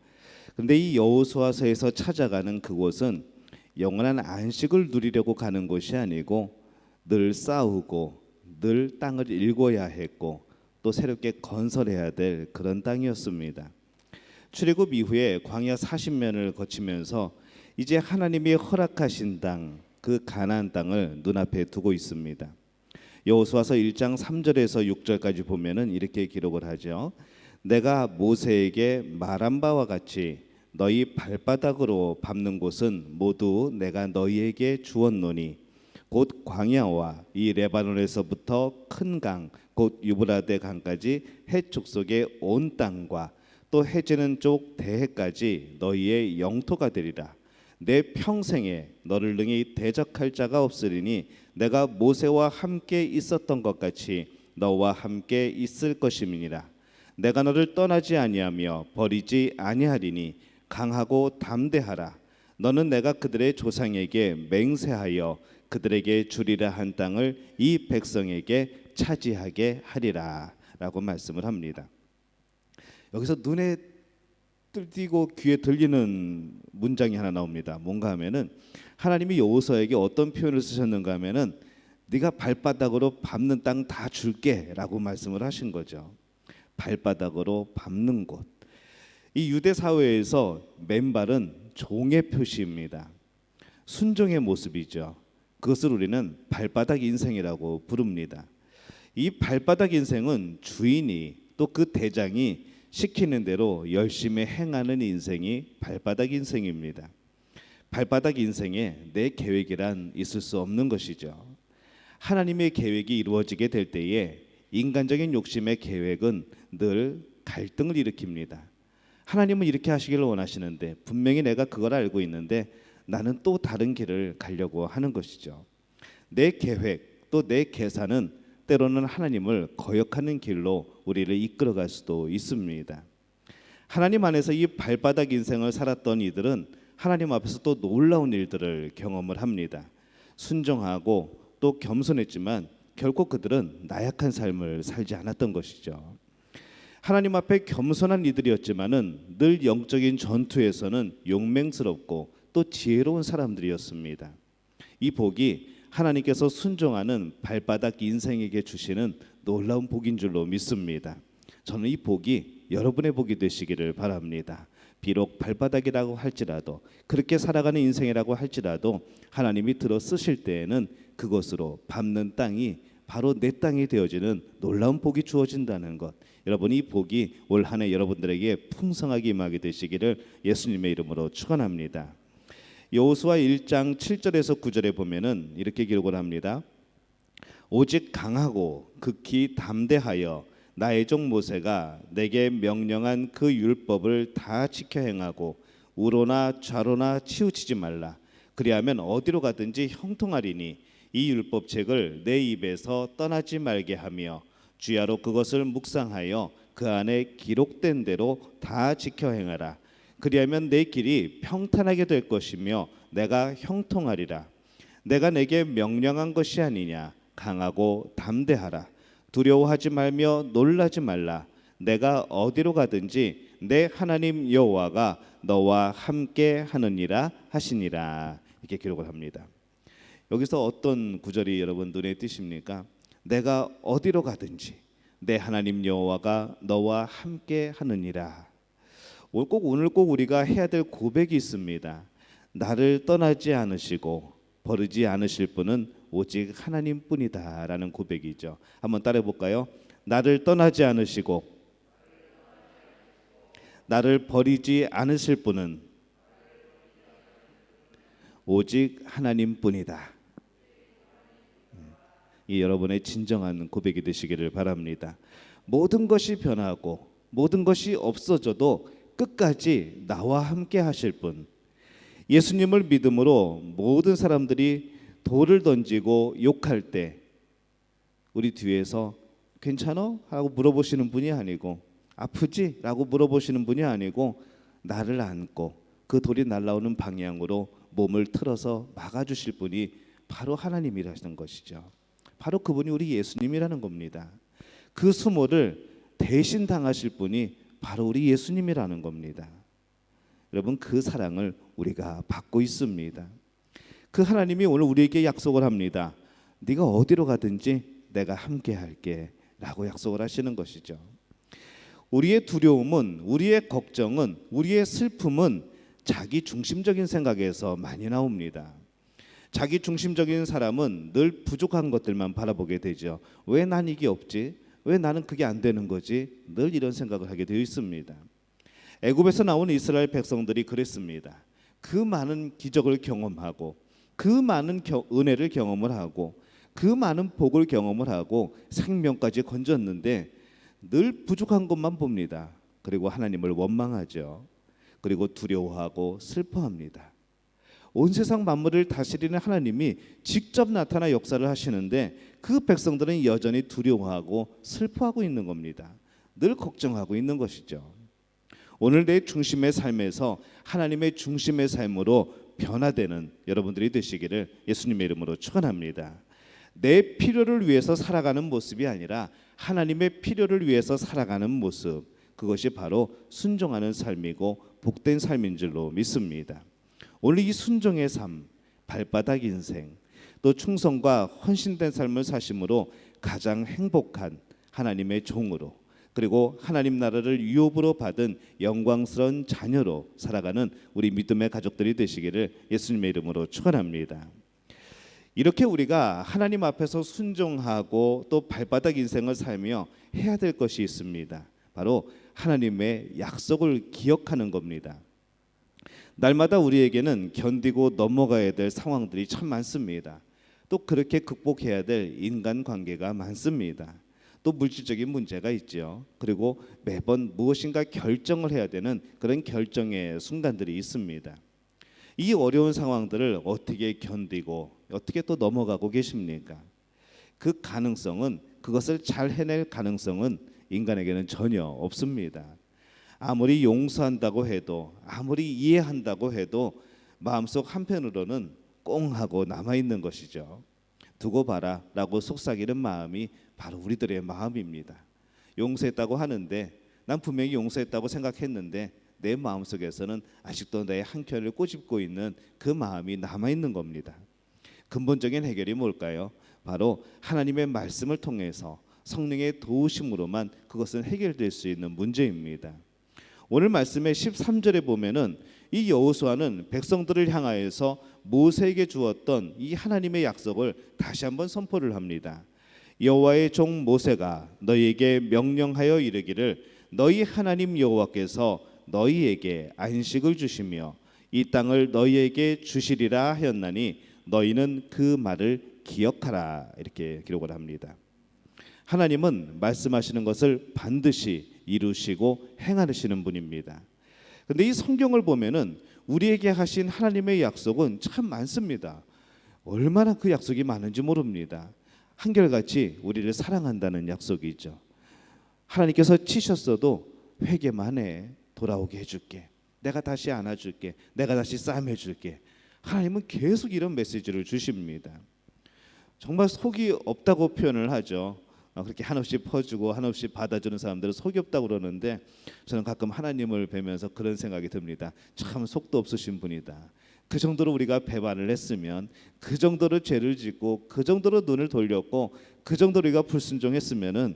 그런데 이 여호수아서에서 찾아가는 그곳은 영원한 안식을 누리려고 가는 곳이 아니고 늘 싸우고 늘 땅을 일궈야 했고 또 새롭게 건설해야 될 그런 땅이었습니다. 출애굽 이후에 광야 40년을 거치면서 이제 하나님이 허락하신 땅, 그 가나안 땅을 눈앞에 두고 있습니다. 여호수아서 1장 3절에서 6절까지 보면은 이렇게 기록을 하죠. 내가 모세에게 말한 바와 같이 너희 발바닥으로 밟는 곳은 모두 내가 너희에게 주었노니 곧 광야와 이 레바논에서부터 큰 강 곧 유브라데 강까지 해축 속의 온 땅과 또 해지는 쪽 대해까지 너희의 영토가 되리라. 내 평생에 너를 능히 대적할 자가 없으리니 내가 모세와 함께 있었던 것 같이 너와 함께 있을 것임이니라. 내가 너를 떠나지 아니하며 버리지 아니하리니 강하고 담대하라. 너는 내가 그들의 조상에게 맹세하여 그들에게 주리라 한 땅을 이 백성에게 차지하게 하리라 라고 말씀을 합니다. 여기서 눈에 띄고 귀에 들리는 문장이 하나 나옵니다. 뭔가 하면은 하나님이 여호수아에게 어떤 표현을 쓰셨는가 하면은 네가 발바닥으로 밟는 땅 다 줄게 라고 말씀을 하신 거죠. 발바닥으로 밟는 곳. 이 유대 사회에서 맨발은 종의 표시입니다. 순종의 모습이죠. 그것을 우리는 발바닥 인생이라고 부릅니다. 이 발바닥 인생은 주인이 또 그 대장이 시키는 대로 열심히 행하는 인생이 발바닥 인생입니다. 발바닥 인생에 내 계획이란 있을 수 없는 것이죠. 하나님의 계획이 이루어지게 될 때에 인간적인 욕심의 계획은 늘 갈등을 일으킵니다. 하나님은 이렇게 하시기를 원하시는데 분명히 내가 그걸 알고 있는데 나는 또 다른 길을 가려고 하는 것이죠. 내 계획 또 내 계산은 때로는 하나님을 거역하는 길로 우리를 이끌어갈 수도 있습니다. 하나님 안에서 이 발바닥 인생을 살았던 이들은 하나님 앞에서 또 놀라운 일들을 경험을 합니다. 순종하고 또 겸손했지만 결코 그들은 나약한 삶을 살지 않았던 것이죠. 하나님 앞에 겸손한 이들이었지만은 늘 영적인 전투에서는 용맹스럽고 또 지혜로운 사람들이었습니다. 이 복이 하나님께서 순종하는 발바닥 인생에게 주시는 놀라운 복인 줄로 믿습니다. 저는 이 복이 여러분의 복이 되시기를 바랍니다. 비록 발바닥이라고 할지라도 그렇게 살아가는 인생이라고 할지라도 하나님이 들어 쓰실 때에는 그것으로 밟는 땅이 바로 내 땅이 되어지는 놀라운 복이 주어진다는 것. 여러분 이 복이 올 한 해 여러분들에게 풍성하게 임하게 되시기를 예수님의 이름으로 축원합니다. 여호수아 1장 7절에서 9절에 보면은 이렇게 기록을 합니다. 오직 강하고 극히 담대하여 나의 종 모세가 내게 명령한 그 율법을 다 지켜 행하고 우로나 좌로나 치우치지 말라. 그리하면 어디로 가든지 형통하리니 이 율법책을 내 입에서 떠나지 말게 하며 주야로 그것을 묵상하여 그 안에 기록된 대로 다 지켜 행하라. 그리하면 내 길이 평탄하게 될 것이며 내가 형통하리라. 내가 내게 명령한 것이 아니냐. 강하고 담대하라. 두려워하지 말며 놀라지 말라. 내가 어디로 가든지 내 하나님 여호와가 너와 함께 하느니라 하시니라. 이렇게 기록을 합니다. 여기서 어떤 구절이 여러분 눈에 띄십니까? 내가 어디로 가든지 내 하나님 여호와가 너와 함께 하느니라. 오늘 꼭 우리가 해야 될 고백이 있습니다. 나를 떠나지 않으시고 버리지 않으실 분은 오직 하나님뿐이다라는 고백이죠. 한번 따라해 볼까요? 나를 떠나지 않으시고 나를 버리지 않으실 분은 오직 하나님뿐이다. 이 여러분의 진정한 고백이 되시기를 바랍니다. 모든 것이 변하고 모든 것이 없어져도 끝까지 나와 함께 하실 분, 예수님을 믿음으로 모든 사람들이 돌을 던지고 욕할 때 우리 뒤에서 괜찮아? 하고 물어보시는 분이 아니고 아프지? 라고 물어보시는 분이 아니고 나를 안고 그 돌이 날아오는 방향으로 몸을 틀어서 막아주실 분이 바로 하나님이라는 것이죠. 바로 그분이 우리 예수님이라는 겁니다. 그 수모를 대신 당하실 분이 바로 우리 예수님이라는 겁니다. 여러분, 그 사랑을 우리가 받고 있습니다. 그 하나님이 오늘 우리에게 약속을 합니다. 네가 어디로 가든지 내가 함께 할게 라고 약속을 하시는 것이죠. 우리의 두려움은, 우리의 걱정은, 우리의 슬픔은 자기 중심적인 생각에서 많이 나옵니다. 자기 중심적인 사람은 늘 부족한 것들만 바라보게 되죠. 왜 난 이게 없지? 왜 나는 그게 안 되는 거지? 늘 이런 생각을 하게 되어 있습니다. 애굽에서 나온 이스라엘 백성들이 그랬습니다. 그 많은 기적을 경험하고 그 많은 은혜를 경험을 하고 그 많은 복을 경험을 하고 생명까지 건졌는데 늘 부족한 것만 봅니다. 그리고 하나님을 원망하죠. 그리고 두려워하고 슬퍼합니다. 온 세상 만물을 다스리는 하나님이 직접 나타나 역사를 하시는데 그 백성들은 여전히 두려워하고 슬퍼하고 있는 겁니다. 늘 걱정하고 있는 것이죠. 오늘 내 중심의 삶에서 하나님의 중심의 삶으로 변화되는 여러분들이 되시기를 예수님의 이름으로 축원합니다. 내 필요를 위해서 살아가는 모습이 아니라 하나님의 필요를 위해서 살아가는 모습, 그것이 바로 순종하는 삶이고 복된 삶인 줄로 믿습니다. 오늘 이 순종의 삶, 발바닥 인생, 또 충성과 헌신된 삶을 사심으로 가장 행복한 하나님의 종으로, 그리고 하나님 나라를 유업으로 받은 영광스러운 자녀로 살아가는 우리 믿음의 가족들이 되시기를 예수님의 이름으로 축원합니다. 이렇게 우리가 하나님 앞에서 순종하고 또 발바닥 인생을 살며 해야 될 것이 있습니다. 바로 하나님의 약속을 기억하는 겁니다. 날마다 우리에게는 견디고 넘어가야 될 상황들이 참 많습니다. 또 그렇게 극복해야 될 인간관계가 많습니다. 또 물질적인 문제가 있죠. 그리고 매번 무엇인가 결정을 해야 되는 그런 결정의 순간들이 있습니다. 이 어려운 상황들을 어떻게 견디고 어떻게 또 넘어가고 계십니까? 그 가능성은, 그것을 잘 해낼 가능성은 인간에게는 전혀 없습니다. 아무리 용서한다고 해도, 아무리 이해한다고 해도 마음속 한편으로는 꽁하고 남아있는 것이죠. 두고 봐라 라고 속삭이는 마음이 바로 우리들의 마음입니다. 용서했다고 하는데, 난 분명히 용서했다고 생각했는데 내 마음속에서는 아직도 내 한켠을 꼬집고 있는 그 마음이 남아있는 겁니다. 근본적인 해결이 뭘까요? 바로 하나님의 말씀을 통해서 성령의 도우심으로만 그것은 해결될 수 있는 문제입니다. 오늘 말씀의 13절에 보면은 이 여호수아는 백성들을 향하여서 모세에게 주었던 이 하나님의 약속을 다시 한번 선포를 합니다. 여호와의 종 모세가 너희에게 명령하여 이르기를 너희 하나님 여호와께서 너희에게 안식을 주시며 이 땅을 너희에게 주시리라 하였나니 너희는 그 말을 기억하라. 이렇게 기록을 합니다. 하나님은 말씀하시는 것을 반드시 이루시고 행하시는 분입니다. 그런데 이 성경을 보면은 우리에게 하신 하나님의 약속은 참 많습니다. 얼마나 그 약속이 많은지 모릅니다. 한결같이 우리를 사랑한다는 약속이 있죠. 하나님께서 치셨어도 회개만 해 돌아오게 해줄게. 내가 다시 안아줄게. 내가 다시 싸매줄게. 하나님은 계속 이런 메시지를 주십니다. 정말 속이 없다고 표현을 하죠. 그렇게 한없이 퍼주고 한없이 받아주는 사람들은 속이 없다고 그러는데, 저는 가끔 하나님을 뵈면서 그런 생각이 듭니다. 참 속도 없으신 분이다. 그 정도로 우리가 배반을 했으면, 그 정도로 죄를 짓고, 그 정도로 눈을 돌렸고, 그 정도로 우리가 불순종했으면은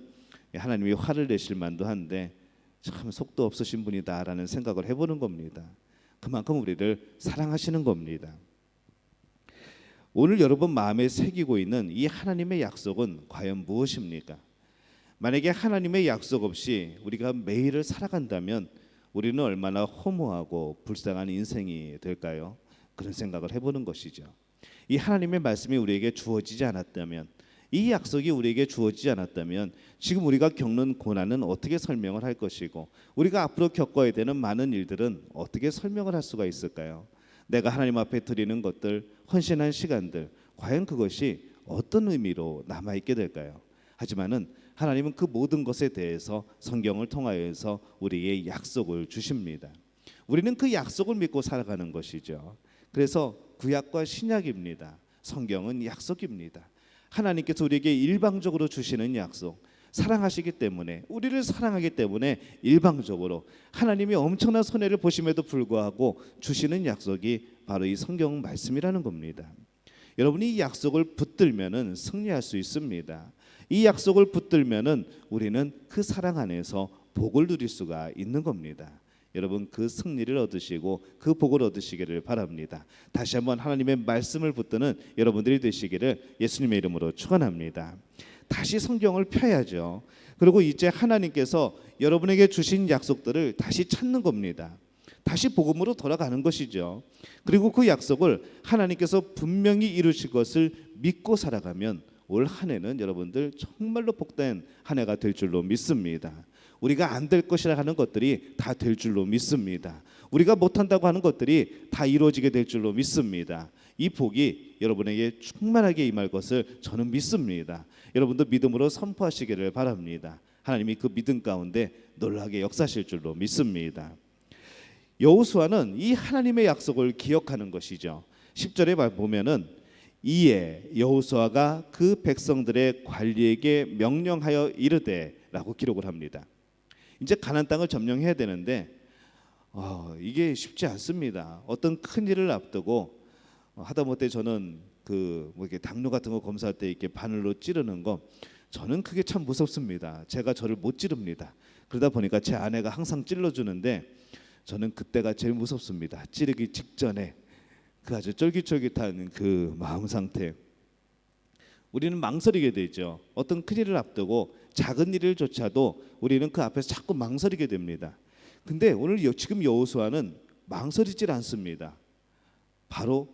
하나님이 화를 내실 만도 한데, 참 속도 없으신 분이다라는 생각을 해보는 겁니다. 그만큼 우리를 사랑하시는 겁니다. 오늘 여러분 마음에 새기고 있는 이 하나님의 약속은 과연 무엇입니까? 만약에 하나님의 약속 없이 우리가 매일을 살아간다면 우리는 얼마나 허무하고 불쌍한 인생이 될까요? 그런 생각을 해보는 것이죠. 이 하나님의 말씀이 우리에게 주어지지 않았다면, 이 약속이 우리에게 주어지지 않았다면 지금 우리가 겪는 고난은 어떻게 설명을 할 것이고, 우리가 앞으로 겪어야 되는 많은 일들은 어떻게 설명을 할 수가 있을까요? 내가 하나님 앞에 드리는 것들, 헌신한 시간들, 과연 그것이 어떤 의미로 남아있게 될까요? 하지만은 하나님은 그 모든 것에 대해서 성경을 통하여서 우리에게 약속을 주십니다. 우리는 그 약속을 믿고 살아가는 것이죠. 그래서 구약과 신약입니다. 성경은 약속입니다. 하나님께서 우리에게 일방적으로 주시는 약속, 사랑하시기 때문에, 우리를 사랑하기 때문에 일방적으로 하나님이 엄청난 손해를 보심에도 불구하고 주시는 약속이 바로 이 성경 말씀이라는 겁니다. 여러분이 이 약속을 붙들면은 승리할 수 있습니다. 이 약속을 붙들면은 우리는 그 사랑 안에서 복을 누릴 수가 있는 겁니다. 여러분 그 승리를 얻으시고 그 복을 얻으시기를 바랍니다. 다시 한번 하나님의 말씀을 붙드는 여러분들이 되시기를 예수님의 이름으로 축원합니다. 다시 성경을 펴야죠. 그리고 이제 하나님께서 여러분에게 주신 약속들을 다시 찾는 겁니다. 다시 복음으로 돌아가는 것이죠. 그리고 그 약속을 하나님께서 분명히 이루실 것을 믿고 살아가면 올 한 해는 여러분들 정말로 복된 한 해가 될 줄로 믿습니다. 우리가 안 될 것이라 하는 것들이 다 될 줄로 믿습니다. 우리가 못한다고 하는 것들이 다 이루어지게 될 줄로 믿습니다. 이 복이 여러분에게 충만하게 임할 것을 저는 믿습니다. 여러분도 믿음으로 선포하시기를 바랍니다. 하나님이 그 믿음 가운데 놀라게 역사하실 줄로 믿습니다. 여호수아는 이 하나님의 약속을 기억하는 것이죠. 10절에 보면은 이에 여호수아가 그 백성들의 관리에게 명령하여 이르되라고 기록을 합니다. 이제 가나안 땅을 점령해야 되는데 이게 쉽지 않습니다. 어떤 큰 일을 앞두고 하다못해 저는 이렇게 당뇨 같은 거 검사할 때 이렇게 바늘로 찌르는 거, 저는 그게 참 무섭습니다. 제가 저를 못 찌릅니다. 그러다 보니까 제 아내가 항상 찔러주는데 저는 그때가 제일 무섭습니다. 찌르기 직전에 그 아주 쫄깃쫄깃한 그 마음 상태. 우리는 망설이게 되죠. 어떤 큰 일을 앞두고 작은 일조차도 우리는 그 앞에서 자꾸 망설이게 됩니다. 근데 오늘 지금 여호수아는 망설이질 않습니다. 바로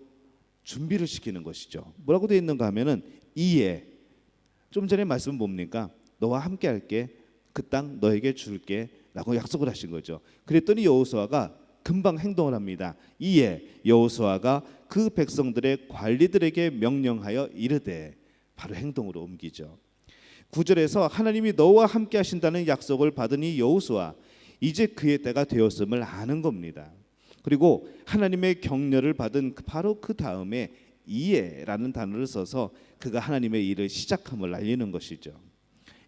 준비를 시키는 것이죠. 뭐라고 되어 있는가 하면은 이에, 좀 전에 말씀은 뭡니까? 너와 함께 할게, 그 땅 너에게 줄게 라고 약속을 하신 거죠. 그랬더니 여호수아가 금방 행동을 합니다. 이에 여호수아가 그 백성들의 관리들에게 명령하여 이르되, 바로 행동으로 옮기죠. 9절에서 하나님이 너와 함께 하신다는 약속을 받은 이 여호수아, 이제 그의 때가 되었음을 아는 겁니다. 그리고 하나님의 격려를 받은 바로 그 다음에 이에라는 단어를 써서 그가 하나님의 일을 시작함을 알리는 것이죠.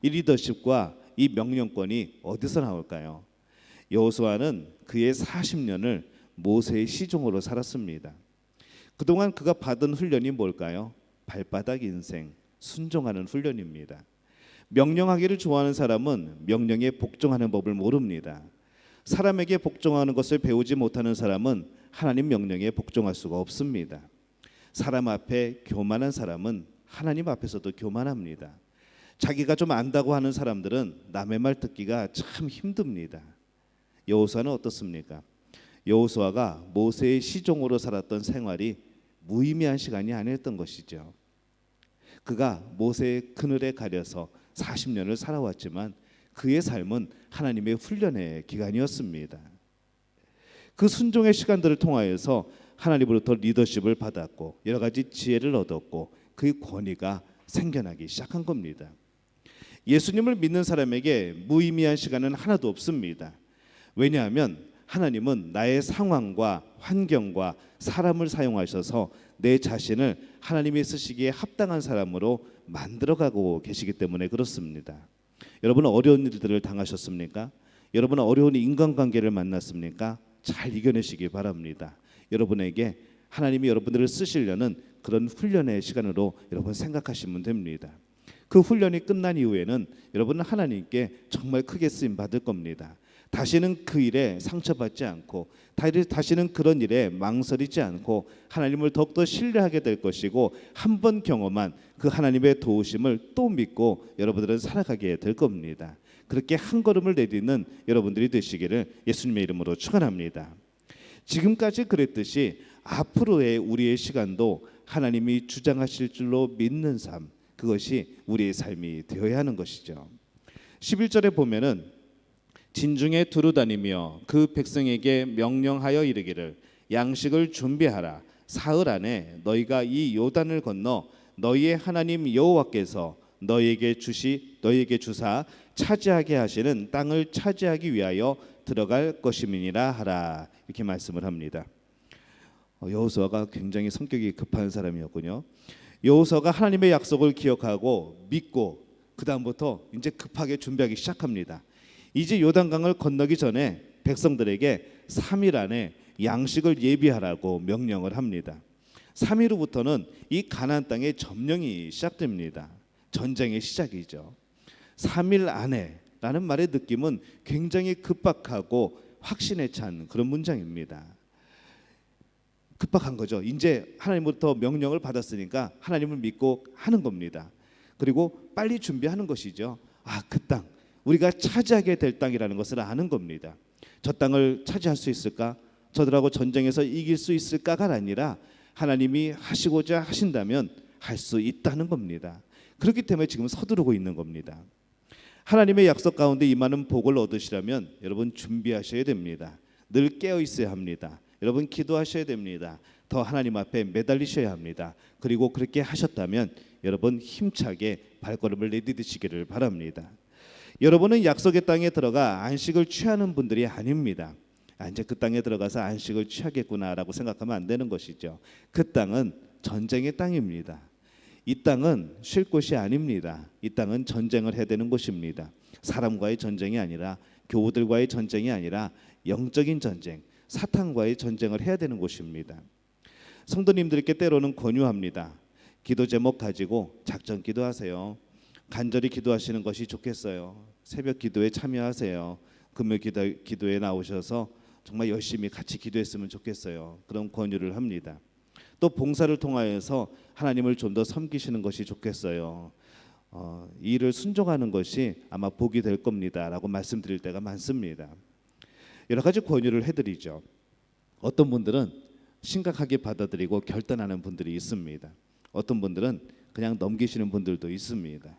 이 리더십과 이 명령권이 어디서 나올까요? 여호수아는 그의 40년을 모세의 시종으로 살았습니다. 그동안 그가 받은 훈련이 뭘까요? 발바닥 인생, 순종하는 훈련입니다. 명령하기를 좋아하는 사람은 명령에 복종하는 법을 모릅니다. 사람에게 복종하는 것을 배우지 못하는 사람은 하나님 명령에 복종할 수가 없습니다. 사람 앞에 교만한 사람은 하나님 앞에서도 교만합니다. 자기가 좀 안다고 하는 사람들은 남의 말 듣기가 참 힘듭니다. 여호수아는 어떻습니까? 여호수아가 모세의 시종으로 살았던 생활이 무의미한 시간이 아니었던 것이죠. 그가 모세의 그늘에 가려서 40년을 살아왔지만 그의 삶은 하나님의 훈련의 기간이었습니다. 그 순종의 시간들을 통하여서 하나님으로부터 리더십을 받았고 여러 가지 지혜를 얻었고 그의 권위가 생겨나기 시작한 겁니다. 예수님을 믿는 사람에게 무의미한 시간은 하나도 없습니다. 왜냐하면 하나님은 나의 상황과 환경과 사람을 사용하셔서 내 자신을 하나님이 쓰시기에 합당한 사람으로 만들어가고 계시기 때문에 그렇습니다. 여러분은 어려운 일들을 당하셨습니까? 여러분은 어려운 인간관계를 만났습니까? 잘 이겨내시기 바랍니다. 여러분에게 하나님이 여러분들을 쓰시려는 그런 훈련의 시간으로 여러분 생각하시면 됩니다. 그 훈련이 끝난 이후에는 여러분은 하나님께 정말 크게 쓰임 받을 겁니다. 다시는 그 일에 상처받지 않고 다시는 그런 일에 망설이지 않고 하나님을 더욱더 신뢰하게 될 것이고 한 번 경험한 그 하나님의 도우심을 또 믿고 여러분들은 살아가게 될 겁니다. 그렇게 한 걸음을 내딛는 여러분들이 되시기를 예수님의 이름으로 축원합니다. 지금까지 그랬듯이 앞으로의 우리의 시간도 하나님이 주장하실 줄로 믿는 삶, 그것이 우리의 삶이 되어야 하는 것이죠. 11절에 보면은 진중에 두루 다니며 그 백성에게 명령하여 이르기를 양식을 준비하라. 사흘 안에 너희가 이 요단을 건너 너희의 하나님 여호와께서 너희에게 주사 차지하게 하시는 땅을 차지하기 위하여 들어갈 것임이니라 하라. 이렇게 말씀을 합니다. 여호수아가 굉장히 성격이 급한 사람이었군요. 여호수아가 하나님의 약속을 기억하고 믿고 그 다음부터 이제 급하게 준비하기 시작합니다. 이제 요단강을 건너기 전에 백성들에게 3일 안에 양식을 예비하라고 명령을 합니다. 3일 후부터는 이 가나안 땅의 점령이 시작됩니다. 전쟁의 시작이죠. 3일 안에라는 말의 느낌은 굉장히 급박하고 확신에 찬 그런 문장입니다. 급박한 거죠. 이제 하나님부터 명령을 받았으니까 하나님을 믿고 하는 겁니다. 그리고 빨리 준비하는 것이죠. 그 땅, 우리가 차지하게 될 땅이라는 것을 아는 겁니다. 저 땅을 차지할 수 있을까? 저들하고 전쟁에서 이길 수 있을까가 아니라 하나님이 하시고자 하신다면 할 수 있다는 겁니다. 그렇기 때문에 지금 서두르고 있는 겁니다. 하나님의 약속 가운데 임하는 복을 얻으시려면 여러분 준비하셔야 됩니다. 늘 깨어 있어야 합니다. 여러분 기도하셔야 됩니다. 더 하나님 앞에 매달리셔야 합니다. 그리고 그렇게 하셨다면 여러분 힘차게 발걸음을 내디디시기를 바랍니다. 여러분은 약속의 땅에 들어가 안식을 취하는 분들이 아닙니다. 이제 그 땅에 들어가서 안식을 취하겠구나라고 생각하면 안 되는 것이죠. 그 땅은 전쟁의 땅입니다. 이 땅은 쉴 곳이 아닙니다. 이 땅은 전쟁을 해야 되는 곳입니다. 사람과의 전쟁이 아니라 교우들과의 전쟁이 아니라 영적인 전쟁, 사탄과의 전쟁을 해야 되는 곳입니다. 성도님들께 때로는 권유합니다. 기도 제목 가지고 작전 기도하세요. 간절히 기도하시는 것이 좋겠어요. 새벽 기도에 참여하세요. 금요 기도에 나오셔서 정말 열심히 같이 기도했으면 좋겠어요. 그런 권유를 합니다. 또 봉사를 통하여서 하나님을 좀 더 섬기시는 것이 좋겠어요. 이 일을 순종하는 것이 아마 복이 될 겁니다라고 말씀드릴 때가 많습니다. 여러 가지 권유를 해드리죠. 어떤 분들은 심각하게 받아들이고 결단하는 분들이 있습니다. 어떤 분들은 그냥 넘기시는 분들도 있습니다.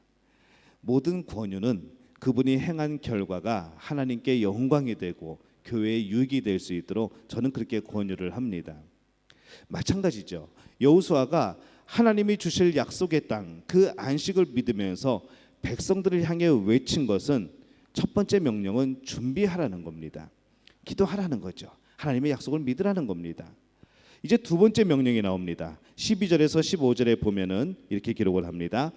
모든 권유는 그분이 행한 결과가 하나님께 영광이 되고 교회에 유익이 될 수 있도록 저는 그렇게 권유를 합니다. 마찬가지죠. 여호수아가 하나님이 주실 약속의 땅, 그 안식을 믿으면서 백성들을 향해 외친 것은 첫 번째 명령은 준비하라는 겁니다. 기도하라는 거죠. 하나님의 약속을 믿으라는 겁니다. 이제 두 번째 명령이 나옵니다. 12절에서 15절에 보면은 이렇게 기록을 합니다.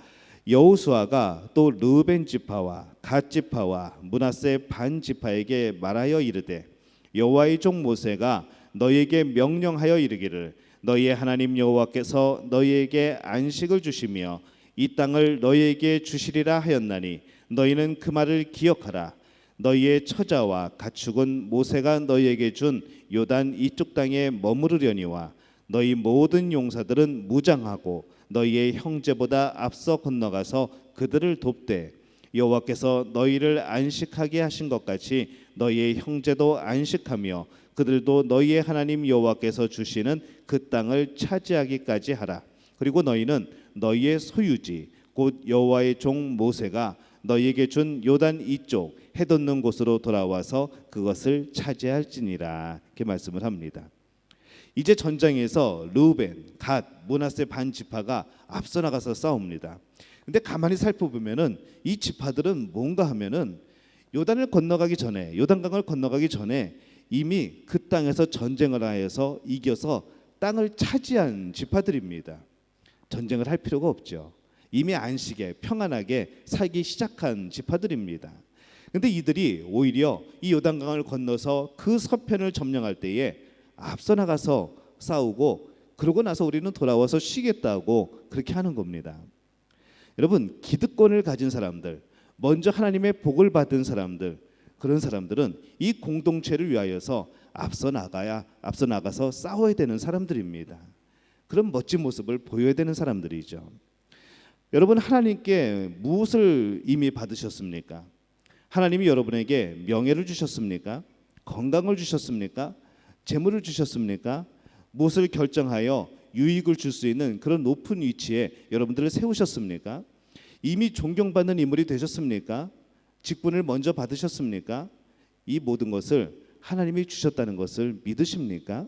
여호수아가 또 르벤 지파와 갓 지파와 므낫세 반 지파에게 말하여 이르되 여호와의 종 모세가 너희에게 명령하여 이르기를 너희의 하나님 여호와께서 너희에게 안식을 주시며 이 땅을 너희에게 주시리라 하였나니 너희는 그 말을 기억하라. 너희의 처자와 가축은 모세가 너희에게 준 요단 이쪽 땅에 머무르려니와 너희 모든 용사들은 무장하고 너희의 형제보다 앞서 건너가서 그들을 돕되 여호와께서 너희를 안식하게 하신 것 같이 너희의 형제도 안식하며 그들도 너희의 하나님 여호와께서 주시는 그 땅을 차지하기까지 하라. 그리고 너희는 너희의 소유지 곧 여호와의 종 모세가 너희에게 준 요단 이쪽 해 돋는 곳으로 돌아와서 그것을 차지할지니라. 이렇게 말씀을 합니다. 이제 전장에서 르우벤, 갓, 므낫세 반 지파가 앞서 나가서 싸웁니다. 근데 가만히 살펴보면은 이 지파들은 뭔가 하면은 요단강을 건너가기 전에 이미 그 땅에서 전쟁을 하여서 이겨서 땅을 차지한 지파들입니다. 전쟁을 할 필요가 없죠. 이미 안식에 평안하게 살기 시작한 지파들입니다. 근데 이들이 오히려 이 요단강을 건너서 그 서편을 점령할 때에 앞서 나가서 싸우고 그러고 나서 우리는 돌아와서 쉬겠다고 그렇게 하는 겁니다. 여러분, 기득권을 가진 사람들, 먼저 하나님의 복을 받은 사람들, 그런 사람들은 이 공동체를 위하여서 앞서 나가서 싸워야 되는 사람들입니다. 그런 멋진 모습을 보여야 되는 사람들이죠. 여러분, 하나님께 무엇을 이미 받으셨습니까? 하나님이 여러분에게 명예를 주셨습니까? 건강을 주셨습니까? 재물을 주셨습니까? 무엇을 결정하여 유익을 줄 수 있는 그런 높은 위치에 여러분들을 세우셨습니까? 이미 존경받는 인물이 되셨습니까? 직분을 먼저 받으셨습니까? 이 모든 것을 하나님이 주셨다는 것을 믿으십니까?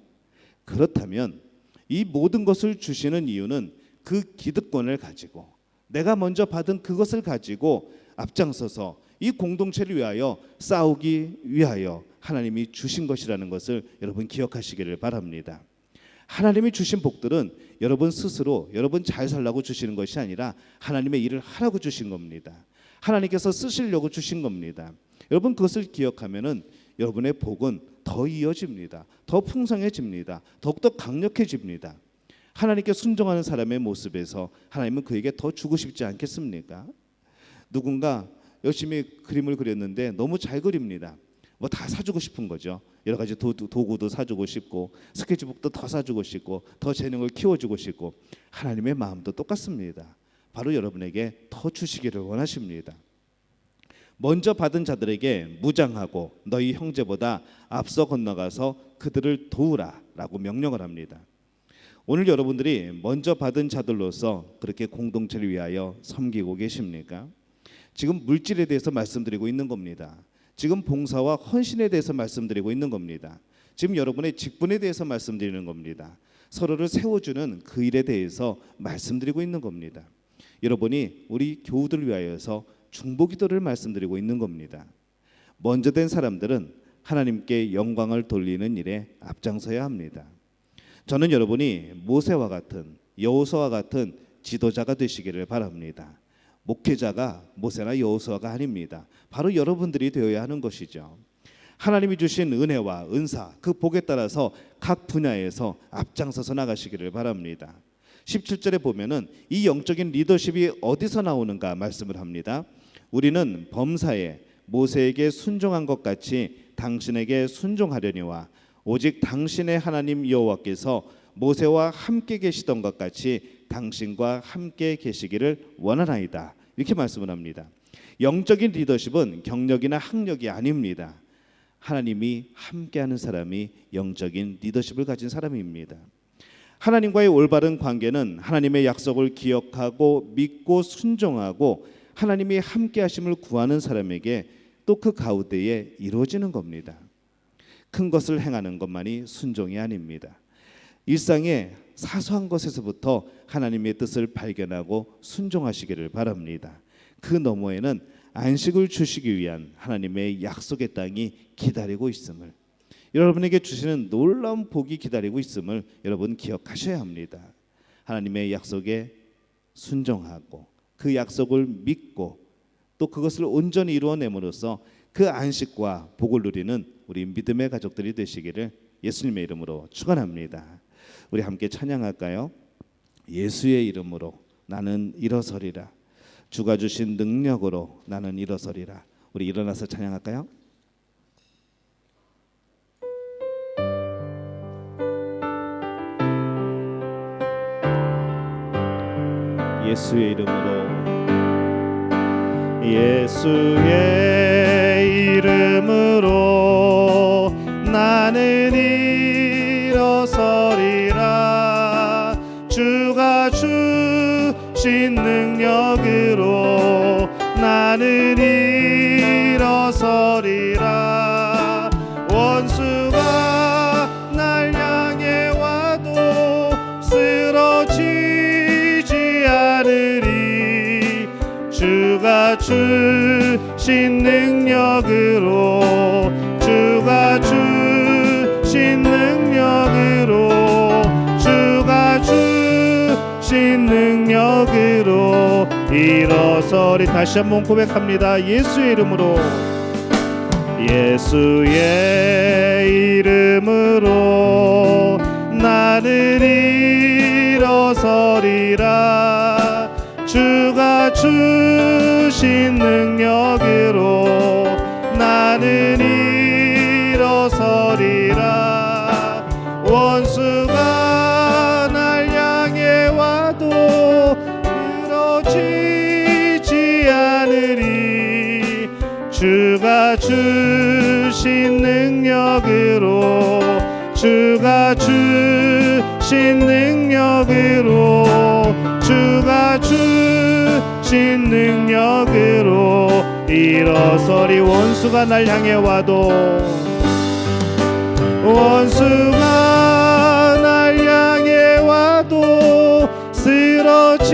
그렇다면 이 모든 것을 주시는 이유는 그 기득권을 가지고 내가 먼저 받은 그것을 가지고 앞장서서 이 공동체를 위하여 싸우기 위하여 하나님이 주신 것이라는 것을 여러분 기억하시기를 바랍니다. 하나님이 주신 복들은 여러분 스스로 여러분 잘 살라고 주시는 것이 아니라 하나님의 일을 하라고 주신 겁니다. 하나님께서 쓰시려고 주신 겁니다. 여러분 그것을 기억하면은 여러분의 복은 더 이어집니다. 더 풍성해집니다. 더욱더 강력해집니다. 하나님께 순종하는 사람의 모습에서 하나님은 그에게 더 주고 싶지 않겠습니까? 누군가 열심히 그림을 그렸는데 너무 잘 그립니다. 뭐 다 사주고 싶은 거죠. 여러 가지 도구도 사주고 싶고 스케치북도 더 사주고 싶고 더 재능을 키워주고 싶고 하나님의 마음도 똑같습니다. 바로 여러분에게 더 주시기를 원하십니다. 먼저 받은 자들에게 무장하고 너희 형제보다 앞서 건너가서 그들을 도우라 라고 명령을 합니다. 오늘 여러분들이 먼저 받은 자들로서 그렇게 공동체를 위하여 섬기고 계십니까? 지금 물질에 대해서 말씀드리고 있는 겁니다. 지금 봉사와 헌신에 대해서 말씀드리고 있는 겁니다. 지금 여러분의 직분에 대해서 말씀드리는 겁니다. 서로를 세워주는 그 일에 대해서 말씀드리고 있는 겁니다. 여러분이 우리 교우들을 위하여서 중보기도를 말씀드리고 있는 겁니다. 먼저 된 사람들은 하나님께 영광을 돌리는 일에 앞장서야 합니다. 저는 여러분이 모세와 같은 여호수아와 같은 지도자가 되시기를 바랍니다. 목회자가 모세나 여호수아가 아닙니다. 바로 여러분들이 되어야 하는 것이죠. 하나님이 주신 은혜와 은사, 그 복에 따라서 각 분야에서 앞장서서 나가시기를 바랍니다. 17절에 보면은 이 영적인 리더십이 어디서 나오는가 말씀을 합니다. 우리는 범사에 모세에게 순종한 것 같이 당신에게 순종하려니와 오직 당신의 하나님 여호와께서 모세와 함께 계시던 것 같이 당신과 함께 계시기를 원하나이다. 이렇게 말씀을 합니다. 영적인 리더십은 경력이나 학력이 아닙니다. 하나님이 함께하는 사람이 영적인 리더십을 가진 사람입니다. 하나님과의 올바른 관계는 하나님의 약속을 기억하고 믿고 순종하고 하나님이 함께하심을 구하는 사람에게 또 그 가운데에 이루어지는 겁니다. 큰 것을 행하는 것만이 순종이 아닙니다. 일상의 사소한 것에서부터 하나님의 뜻을 발견하고 순종하시기를 바랍니다. 그 너머에는 안식을 주시기 위한 하나님의 약속의 땅이 기다리고 있음을, 여러분에게 주시는 놀라운 복이 기다리고 있음을 여러분 기억하셔야 합니다. 하나님의 약속에 순종하고 그 약속을 믿고 또 그것을 온전히 이루어냄으로써 그 안식과 복을 누리는 우리 믿음의 가족들이 되시기를 예수님의 이름으로 축원합니다. 우리 함께 찬양할까요? 예수의 이름으로 나는 일어서리라. 주가 주신 능력으로 나는 일어서리라. 우리 일어나서 찬양할까요? 예수의 이름으로, 예수의 이름으로 나는 일어서리라. 주가 주신 능력으로 나는 일어서리라. 원수가 날 향해 와도 쓰러지지 않으리. 주가 주신 능력으로, 주가 주신 주신 능력으로 주가 주신 능력으로 일어서리. 다시 한번 고백합니다. 예수의 이름으로, 예수의 이름으로 나는 일어서리라. 주가 주신 능력으로 나는 일어서리라. 원수가 날 향해 와도 쓰러지지 않으리. 주가 주신 능력으로 주가 주신 능력으로 주가 주신 능력으로 일어서리. 원수가 날 향해 와도 원수가 날 향해 와도 쓰러지지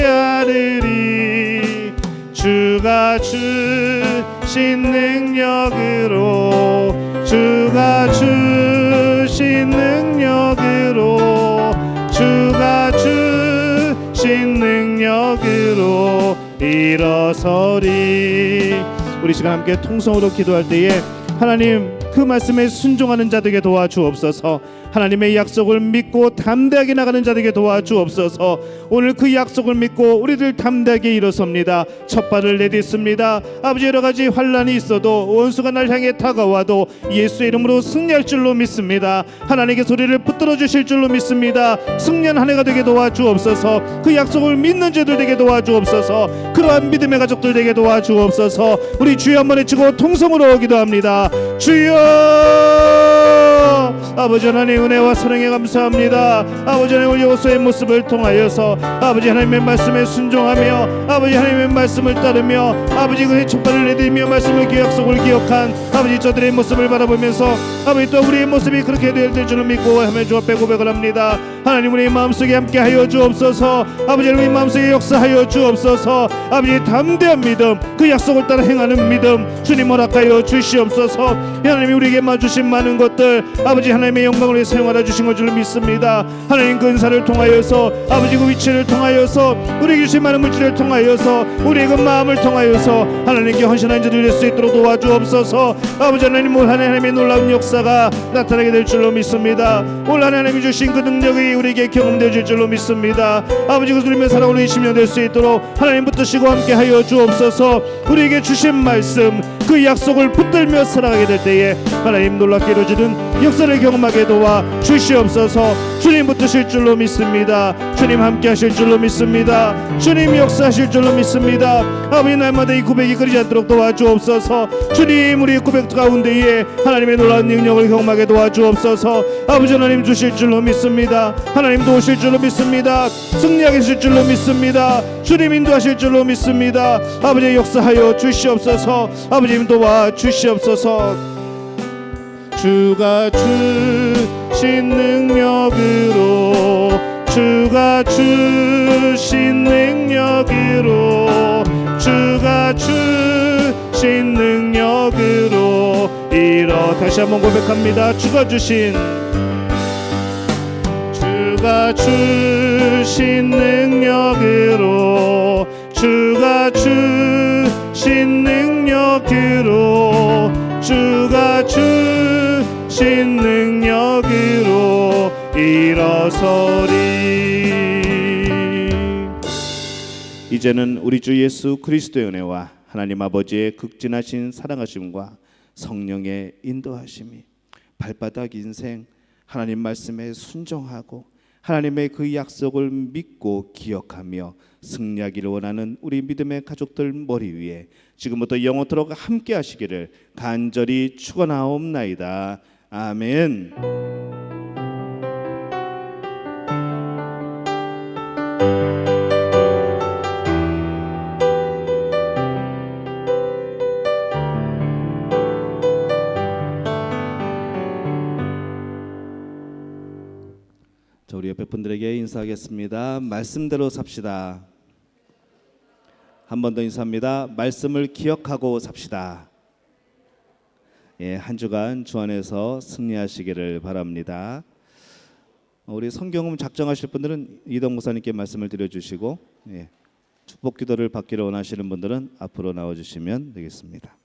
않으리. 주가 주신 능력으로 주가 주신 능력으로 주가 주신 능력으로 일어서리. 우리 시간 함께 통성으로 기도할 때에 하나님 그 말씀에 순종하는 자들에게 도와주옵소서. 하나님의 약속을 믿고 담대하게 나가는 자들에게 도와주옵소서. 오늘 그 약속을 믿고 우리들 담대하게 일어섭니다. 첫 발을 내딛습니다. 아버지, 여러 가지 환난이 있어도 원수가 날 향해 다가와도 예수의 이름으로 승리할 줄로 믿습니다. 하나님께 소리를 붙들어 주실 줄로 믿습니다. 승리한 한 해가 되게 도와주옵소서. 그 약속을 믿는 자들 되게 도와주옵소서. 그러한 믿음의 가족들 되게 도와주옵소서. 우리 주여 한번 외치고 통성으로 기도합니다. 주여, 아버지 하나님 은혜와 사랑에 감사합니다. 아버지 하나님 우리 여호수아의 모습을 통하여서 아버지 하나님의 말씀에 순종하며 아버지 하나님의 말씀을 따르며 아버지 그의 촛발을 내들며 말씀을 약속을 기억한 아버지 저들의 모습을 바라보면서 아버지 또 우리의 모습이 그렇게 될 줄을 믿고 하며 주 앞에 고백을 합니다. 하나님 우리 마음속에 함께하여 주옵소서. 아버지 우리 마음속에 역사하여 주옵소서. 아버지 담대한 믿음, 그 약속을 따라 행하는 믿음 주님 허락하여 주시옵소서. 하나님이 우리에게 주신 많은 것들 아버지 하나님의 영광을 위해 사용하라 주신 것을 믿습니다. 하나님 그 은사를 통하여서 아버지 그 위치를 통하여서 우리에게 주신 많은 물질을 통하여서 우리의 그 마음을 통하여서 하나님께 헌신한 자들 될 수 있도록 도와주옵소서. 아버지 하나님 올 한 해 하나님의 놀라운 역사가 나타나게 될 줄로 믿습니다. 올 한 해 하나님이 주신 그 능력이 우리에게 경험될 줄로 믿습니다. 아버지 그 주님의 살아오는 20년 될 수 있도록 하나님 붙드시고 함께하여 주옵소서. 우리에게 주신 말씀 그 약속을 붙들며 살아가게 될 때에 하나님 놀랍게 이루어지는 역사를 경험하게 도와 주시옵소서. 주님 붙드실 줄로 믿습니다. 주님 함께 하실 줄로 믿습니다. 주님 역사하실 줄로 믿습니다. 아버지 날마다 이 고백이 끊이지 않도록 도와주옵소서. 주님 우리의 고백 가운데에 하나님의 놀라운 능력을 경험하게 도와주옵소서. 아버지 하나님 주실 줄로 믿습니다. 하나님 도우실 줄로 믿습니다. 승리하게 하실 줄로 믿습니다. 주님 인도하실 줄로 믿습니다. 아버지 역사하여 주시옵소서. 아버지 도와 주시옵소서. 주가 주신 능력으로 주가 주신 능력으로 주가 주신 능력으로 다시 한번 고백합니다. 주가 주신 능력으로 주가 주신 능력으로 주가 주신 능력으로 일어서리. 이제는 우리 주 예수 그리스도의 은혜와 하나님 아버지의 극진하신 사랑하심과 성령의 인도하심이 발바닥 인생 하나님 말씀에 순종하고 하나님의 그 약속을 믿고 기억하며 승리하기를 원하는 우리 믿음의 가족들 머리 위에 지금부터 영원토록 함께 하시기를 간절히 축원하옵나이다. 아멘. 자, 우리 옆에 분들에게 인사하겠습니다. 말씀대로 삽시다. 한 번 더 인사합니다. 말씀을 기억하고 삽시다. 예, 한 주간 주 안에서 승리하시기를 바랍니다. 우리 성경음 작정하실 분들은 이동 목사님께 말씀을 드려주시고, 예, 축복 기도를 받기를 원하시는 분들은 앞으로 나와주시면 되겠습니다.